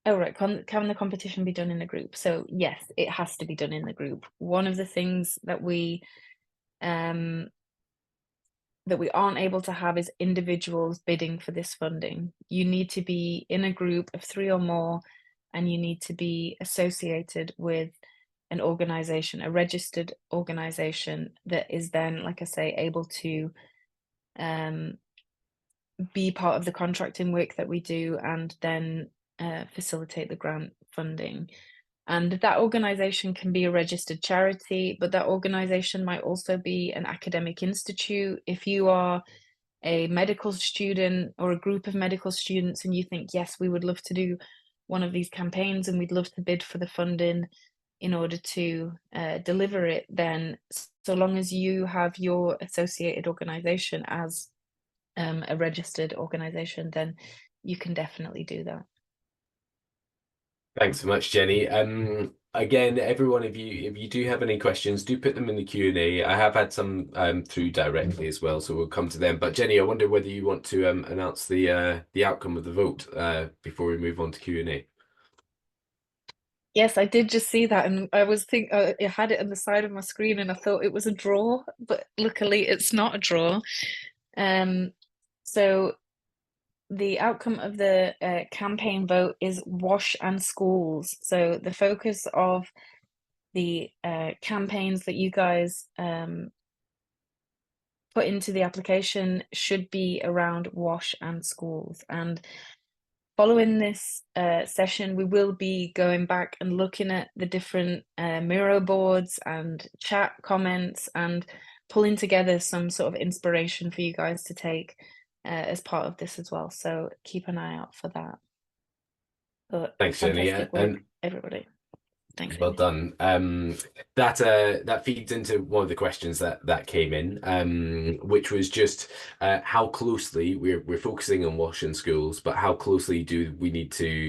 Oh, right. Can the competition be done in a group? So yes, it has to be done in the group. One of the things that we aren't able to have is individuals bidding for this funding. You need to be in a group of 3 or more, and you need to be associated with an organization, a registered organization that is then, like I say, able to be part of the contracting work that we do and then facilitate the grant funding. And that organization can be a registered charity, but that organization might also be an academic institute. If you are a medical student or a group of medical students and you think, yes, we would love to do one of these campaigns and we'd love to bid for the funding in order to deliver it, then so long as you have your associated organization as a registered organization, then you can definitely do that. Thanks so much, Jenny. Again, everyone, if you do have any questions, do put them in the Q&A. I have had some through directly as well, so we'll come to them. But Jenny, I wonder whether you want to announce the outcome of the vote before we move on to Q&A. Yes, I did just see that, and I had it on the side of my screen, and I thought it was a draw, but luckily it's not a draw. So the outcome of the campaign vote is WASH and schools. So the focus of the campaigns that you guys put into the application should be around WASH and schools. And following this session, we will be going back and looking at the different Miro boards and chat comments and pulling together some sort of inspiration for you guys to take as part of this as well. So keep an eye out for that. But Thanks, Jenny. fantastic work, everybody. Thanks. Well done. That feeds into one of the questions that came in, which was just how closely we're focusing on WASH in schools, but how closely do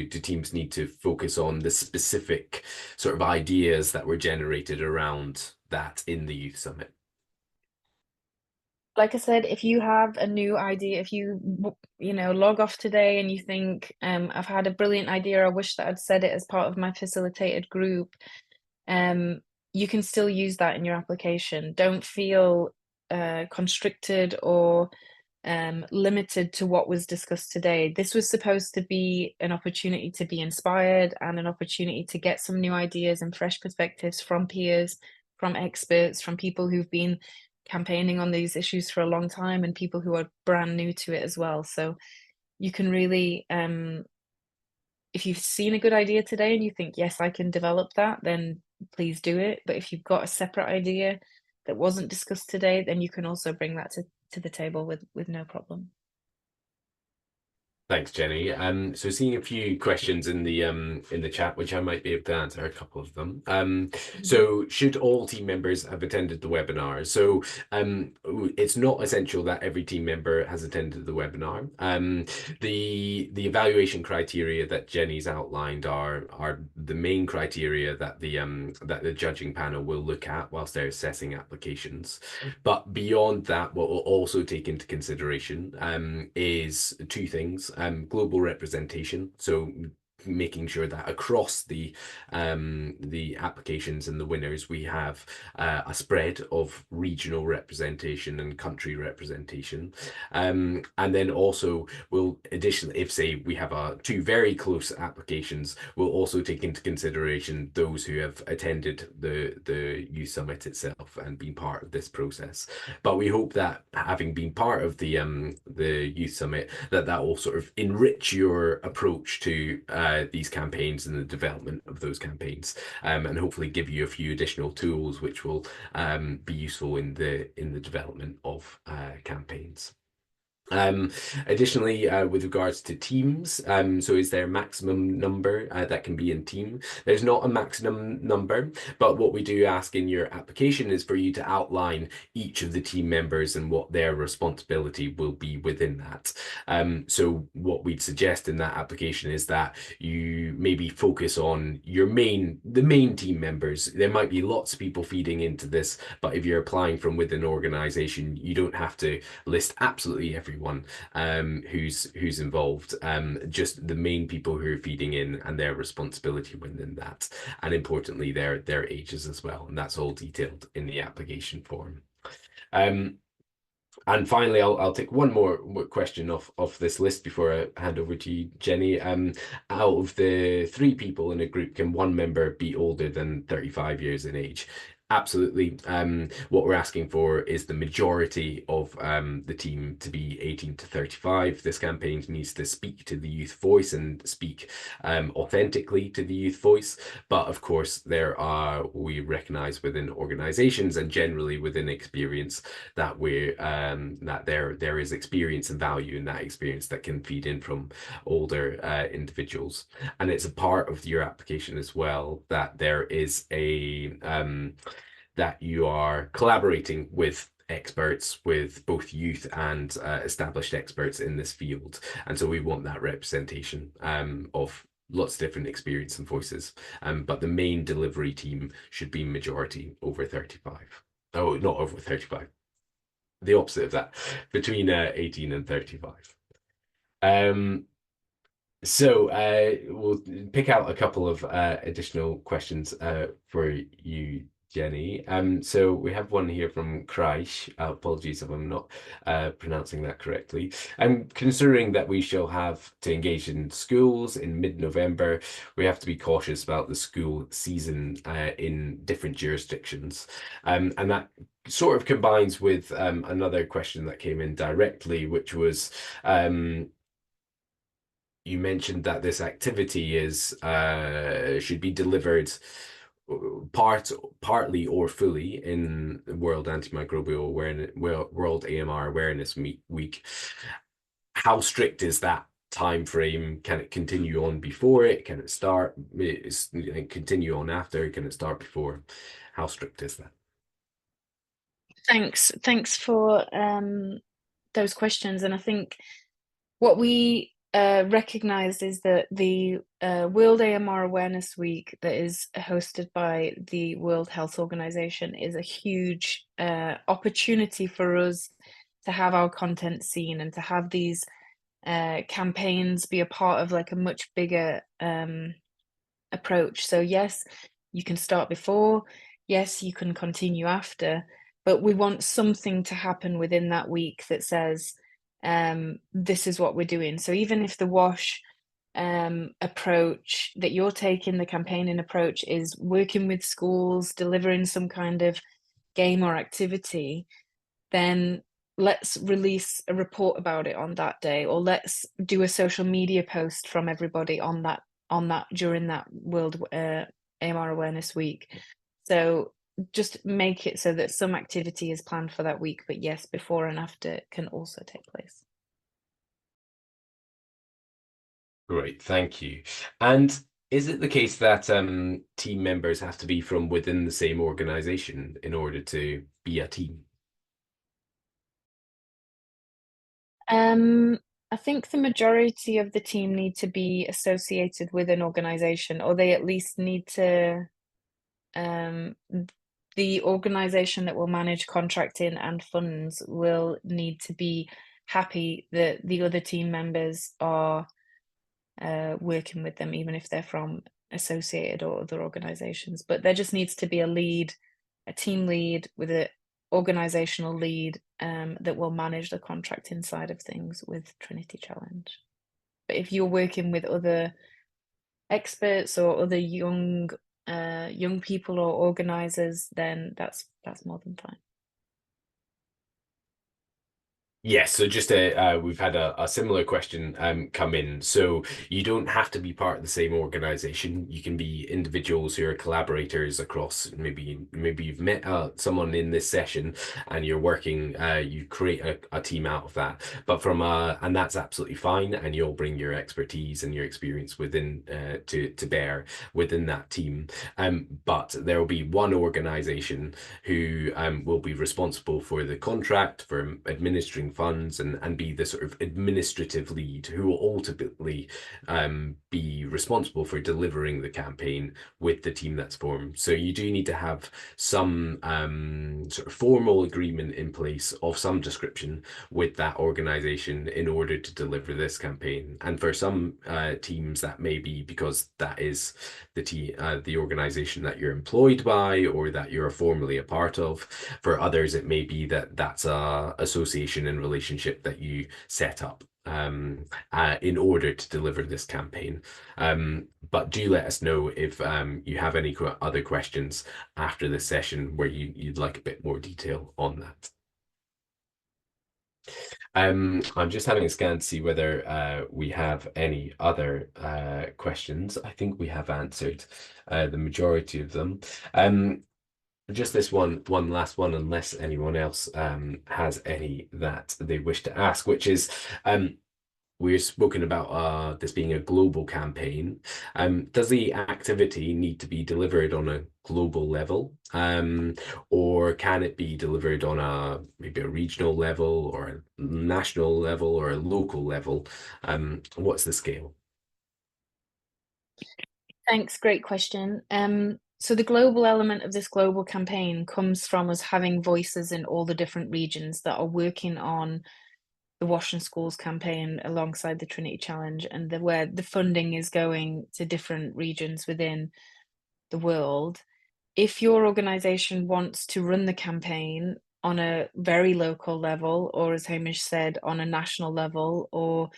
teams need to focus on the specific sort of ideas that were generated around that in the Youth Summit? Like I said, if you have a new idea, if you log off today and you think, I've had a brilliant idea, I wish that I'd said it as part of my facilitated group, you can still use that in your application. Don't feel constricted or limited to what was discussed today. This was supposed to be an opportunity to be inspired and an opportunity to get some new ideas and fresh perspectives from peers, from experts, from people who've been campaigning on these issues for a long time and people who are brand new to it as well. So you can really, if you've seen a good idea today and you think, yes, I can develop that, then please do it. But if you've got a separate idea that wasn't discussed today, then you can also bring that to the table with no problem. Thanks, Jenny. So seeing a few questions in the chat, which I might be able to answer a couple of them. So should all team members have attended the webinar? So it's not essential that every team member has attended the webinar. The evaluation criteria that Jenny's outlined are the main criteria that the judging panel will look at whilst they're assessing applications. But beyond that, what we'll also take into consideration is two things. Global representation, so making sure that across the applications and the winners we have a spread of regional representation and country representation, and then also we'll additionally, if say we have two very close applications, we'll also take into consideration those who have attended the Youth Summit itself and been part of this process. But we hope that having been part of the Youth Summit, that will sort of enrich your approach to these campaigns and the development of those campaigns, and hopefully give you a few additional tools which will be useful in the development of campaigns. Additionally, with regards to teams, so is there a maximum number that can be in team? There's not a maximum number, but what we do ask in your application is for you to outline each of the team members and what their responsibility will be within that. So what we'd suggest in that application is that you maybe focus on the main team members. There might be lots of people feeding into this, but if you're applying from within an organization, you don't have to list absolutely everyone who's involved, just the main people who are feeding in and their responsibility within that, and importantly their ages as well, and that's all detailed in the application form. And finally, I'll take one more question off this list before I hand over to you, Jenny. Out of the 3 people in a group, can one member be older than 35 years in age? Absolutely. What we're asking for is the majority of the team to be 18 to 35. This campaign needs to speak to the youth voice and speak authentically to the youth voice. But of course, we recognize within organizations and generally within experience that there is experience and value in that experience that can feed in from older individuals. And it's a part of your application as well that there is that you are collaborating with experts, with both youth and established experts in this field. And so we want that representation of lots of different experience and voices. But the main delivery team should be majority over 35. Oh, not over 35. The opposite of that, between 18 and 35. So we'll pick out a couple of additional questions for you, Jenny. So we have one here from Kreisch. Apologies if I'm not pronouncing that correctly. Considering that we shall have to engage in schools in mid-November, we have to be cautious about the school season in different jurisdictions. And that sort of combines with another question that came in directly, which was you mentioned that this activity is should be delivered partly or fully in World Antimicrobial Awareness, World AMR Awareness Week. How strict is that time frame? Can it continue on before it? Can it start? Continue on after? Can it start before? How strict is that? Thanks for those questions, and I think what we recognized is that the World AMR Awareness Week that is hosted by the World Health Organization is a huge opportunity for us to have our content seen and to have these campaigns be a part of like a much bigger approach. So yes, you can start before, yes, you can continue after, but we want something to happen within that week that says, this is what we're doing. So even if the WASH approach that you're taking, the campaigning approach, is working with schools, delivering some kind of game or activity, then let's release a report about it on that day, or let's do a social media post from everybody on that during that World AMR Awareness Week. So just make it so that some activity is planned for that week, but yes, before and after can also take place. Great, thank you. And is it the case that team members have to be from within the same organization in order to be a team? I think the majority of the team need to be associated with an organization, or they at least need to the organization that will manage contracting and funds will need to be happy that the other team members are working with them, even if they're from associated or other organizations. But there just needs to be a lead, a team lead with an organizational lead that will manage the contracting side of things with Trinity Challenge. But if you're working with other experts or other young people or organizers, then that's more than fine. Yes, so just we've had a similar question come in. So you don't have to be part of the same organization. You can be individuals who are collaborators across. Maybe you've met someone in this session and you're working. You create a team out of that. But and that's absolutely fine. And you'll bring your expertise and your experience within to bear within that team. But there will be one organization who will be responsible for the contract, for administering funds, and be the sort of administrative lead who will ultimately be responsible for delivering the campaign with the team that's formed. So you do need to have some sort of formal agreement in place of some description with that organization in order to deliver this campaign. And for some teams, that may be because that is the organization that you're employed by or that you're formally a part of. For others, it may be that that's a association and relationship that you set up in order to deliver this campaign. But do let us know if you have any other questions after this session where you'd like a bit more detail on that. I'm just having a scan to see whether we have any other questions. I think we have answered the majority of them. Just this one last one, unless anyone else has any that they wish to ask, which is we've spoken about this being a global campaign. Does the activity need to be delivered on a global level, or can it be delivered on maybe a regional level or a national level or a local level? What's the scale? Thanks, great question. So the global element of this global campaign comes from us having voices in all the different regions that are working on the Wash and Schools campaign alongside the Trinity Challenge, and where the funding is going to different regions within the world. If your organisation wants to run the campaign on a very local level, or as Hamish said, on a national level, or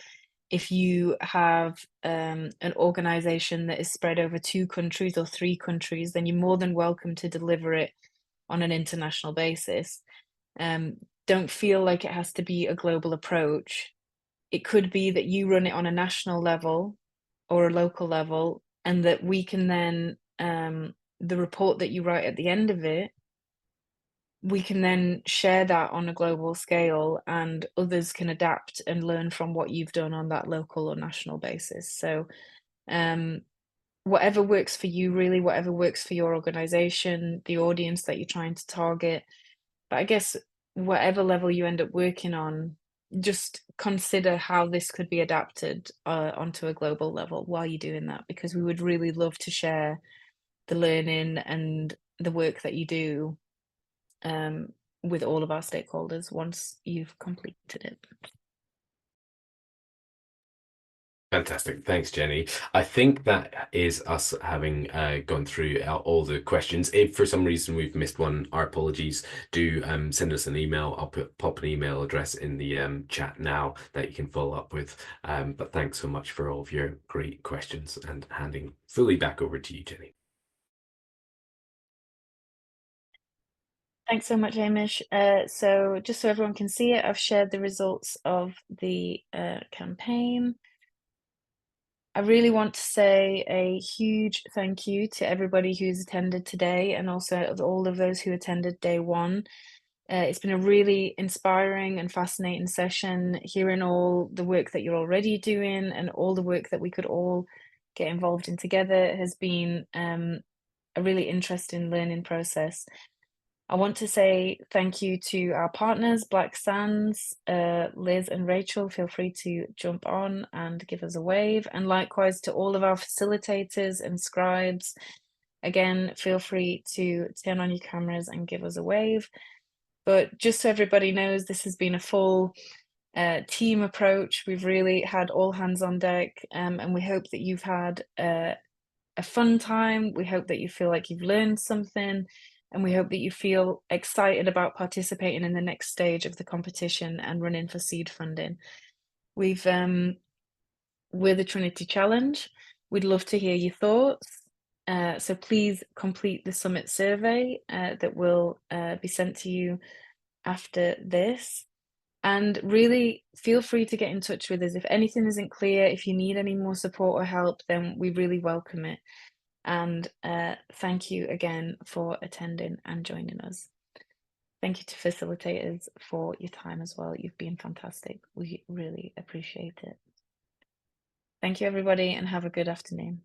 if you have an organisation that is spread over 2 countries or 3 countries, then you're more than welcome to deliver it on an international basis. Don't feel like it has to be a global approach. It could be that you run it on a national level or a local level, and that we can then, the report that you write at the end of it, we can then share that on a global scale, and others can adapt and learn from what you've done on that local or national basis. So whatever works for you, really, whatever works for your organization, the audience that you're trying to target. But I guess whatever level you end up working on, just consider how this could be adapted onto a global level while you're doing that, because we would really love to share the learning and the work that you do with all of our stakeholders once you've completed it. Fantastic. Thanks, Jenny. I think that is us having gone through all the questions. If for some reason we've missed one, our apologies. Do send us an email. I'll pop an email address in the chat now that you can follow up with. But thanks so much for all of your great questions, and handing fully back over to you, Jenny. Thanks so much, Hamish. So just so everyone can see it, I've shared the results of the campaign. I really want to say a huge thank you to everybody who's attended today, and also all of those who attended day one. It's been a really inspiring and fascinating session, hearing all the work that you're already doing and all the work that we could all get involved in together. It has been a really interesting learning process. I want to say thank you to our partners, Black Sands, Liz and Rachel. Feel free to jump on and give us a wave. And likewise to all of our facilitators and scribes. Again, feel free to turn on your cameras and give us a wave. But just so everybody knows, this has been a full team approach. We've really had all hands on deck, and we hope that you've had a fun time. We hope that you feel like you've learned something. And we hope that you feel excited about participating in the next stage of the competition and running for seed funding. We're the Trinity Challenge. We'd love to hear your thoughts. So please complete the summit survey that will be sent to you after this. And really feel free to get in touch with us. If anything isn't clear, if you need any more support or help, then we really welcome it. And thank you again for attending and joining us. Thank you to facilitators for your time as well. You've been fantastic. We really appreciate it. Thank you, everybody, and have a good afternoon.